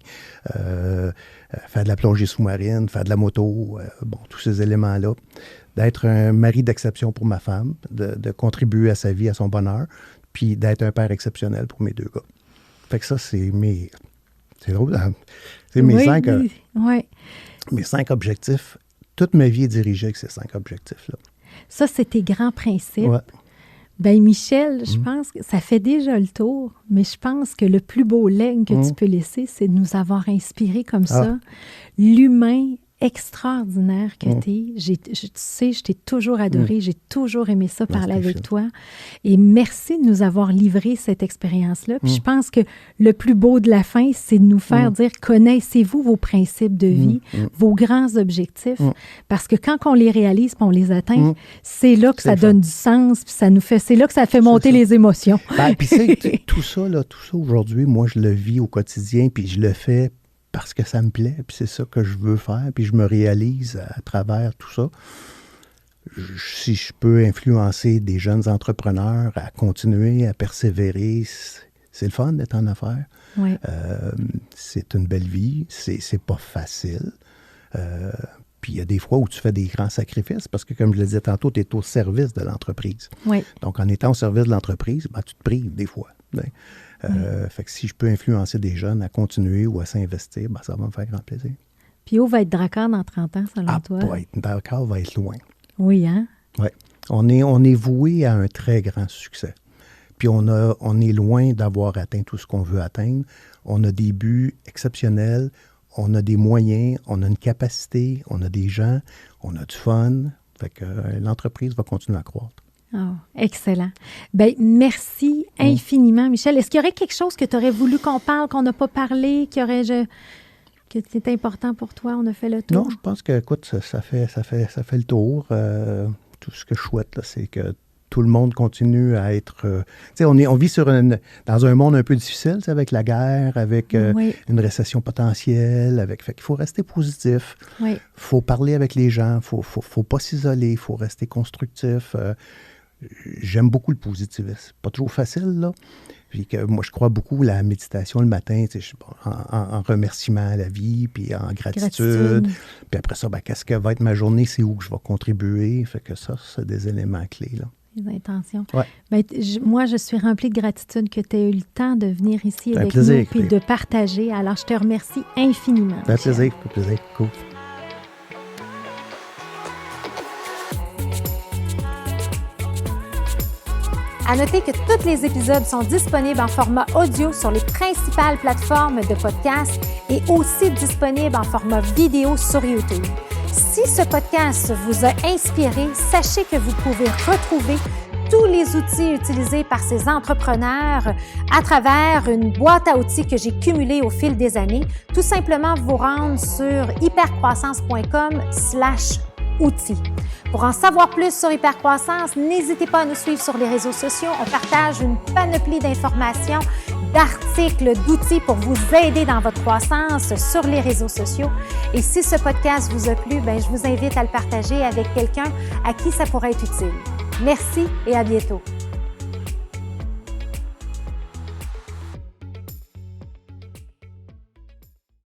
faire de la plongée sous-marine, faire de la moto, tous ces éléments-là. D'être un mari d'exception pour ma femme, de contribuer à sa vie, à son bonheur, puis d'être un père exceptionnel pour mes 2 gars. Fait que ça, c'est mes... C'est drôle, hein? C'est mes 5... Mes 5 objectifs. Toute ma vie est dirigée avec ces 5 objectifs-là. Ça, c'est tes grands principes. Ouais. Bien, Michel, je pense que ça fait déjà le tour, mais je pense que le plus beau legs que tu peux laisser, c'est de nous avoir inspirés comme ça. L'humain extraordinaire que tu es. Tu sais, je t'ai toujours adoré. J'ai toujours aimé ça, parler avec toi. Et merci de nous avoir livré cette expérience-là. Puis je pense que le plus beau de la fin, c'est de nous faire dire, connaissez-vous vos principes de vie, vos grands objectifs. Parce que quand on les réalise puis on les atteint, c'est là que ça donne du sens, puis ça nous fait, c'est là que ça fait monter les émotions. Puis tout ça aujourd'hui, moi, je le vis au quotidien, puis je le fais parce que ça me plaît, puis c'est ça que je veux faire, puis je me réalise à travers tout ça. Si je peux influencer des jeunes entrepreneurs à continuer, à persévérer, c'est le fun d'être en affaires. Oui. C'est une belle vie, c'est pas facile. Puis il y a des fois où tu fais des grands sacrifices parce que, comme je le disais tantôt, tu es au service de l'entreprise. Oui. Donc, en étant au service de l'entreprise, tu te prives des fois. Fait que si je peux influencer des jeunes à continuer ou à s'investir, ça va me faire grand plaisir. Puis où va être Drakkar dans 30 ans, selon toi? Drakkar va être loin. Oui, hein? Oui. On est voué à un très grand succès. Puis on est loin d'avoir atteint tout ce qu'on veut atteindre. On a des buts exceptionnels, on a des moyens, on a une capacité, on a des gens, on a du fun. Fait que l'entreprise va continuer à croître. Oh, excellent. Bien, merci infiniment, Michel. Est-ce qu'il y aurait quelque chose que tu aurais voulu qu'on parle, qu'on n'a pas parlé, que c'est important pour toi? On a fait le tour? Non, je pense que, écoute, ça fait le tour. Tout ce que je souhaite, là, c'est que tout le monde continue à être... tu sais, on vit dans un monde un peu difficile, avec la guerre, avec une récession potentielle. Fait qu'il faut rester positif. Il faut parler avec les gens. Faut pas s'isoler. Il faut rester constructif. J'aime beaucoup le positivisme. Pas toujours facile, là. Puis que moi, je crois beaucoup à la méditation le matin, en remerciement à la vie, puis en gratitude. Puis après ça, qu'est-ce que va être ma journée? C'est où que je vais contribuer? Fait que ça, c'est des éléments clés, là. Les intentions. Ouais. Moi, je suis remplie de gratitude que tu aies eu le temps de venir ici avec plaisir, nous puis de partager. Alors, je te remercie infiniment. Un plaisir. Cool. À noter que tous les épisodes sont disponibles en format audio sur les principales plateformes de podcast et aussi disponibles en format vidéo sur YouTube. Si ce podcast vous a inspiré, sachez que vous pouvez retrouver tous les outils utilisés par ces entrepreneurs à travers une boîte à outils que j'ai cumulée au fil des années. Tout simplement vous rendre sur hypercroissance.com/outils. Pour en savoir plus sur Hypercroissance, n'hésitez pas à nous suivre sur les réseaux sociaux. On partage une panoplie d'informations, d'articles, d'outils pour vous aider dans votre croissance sur les réseaux sociaux. Et si ce podcast vous a plu, je vous invite à le partager avec quelqu'un à qui ça pourrait être utile. Merci et à bientôt.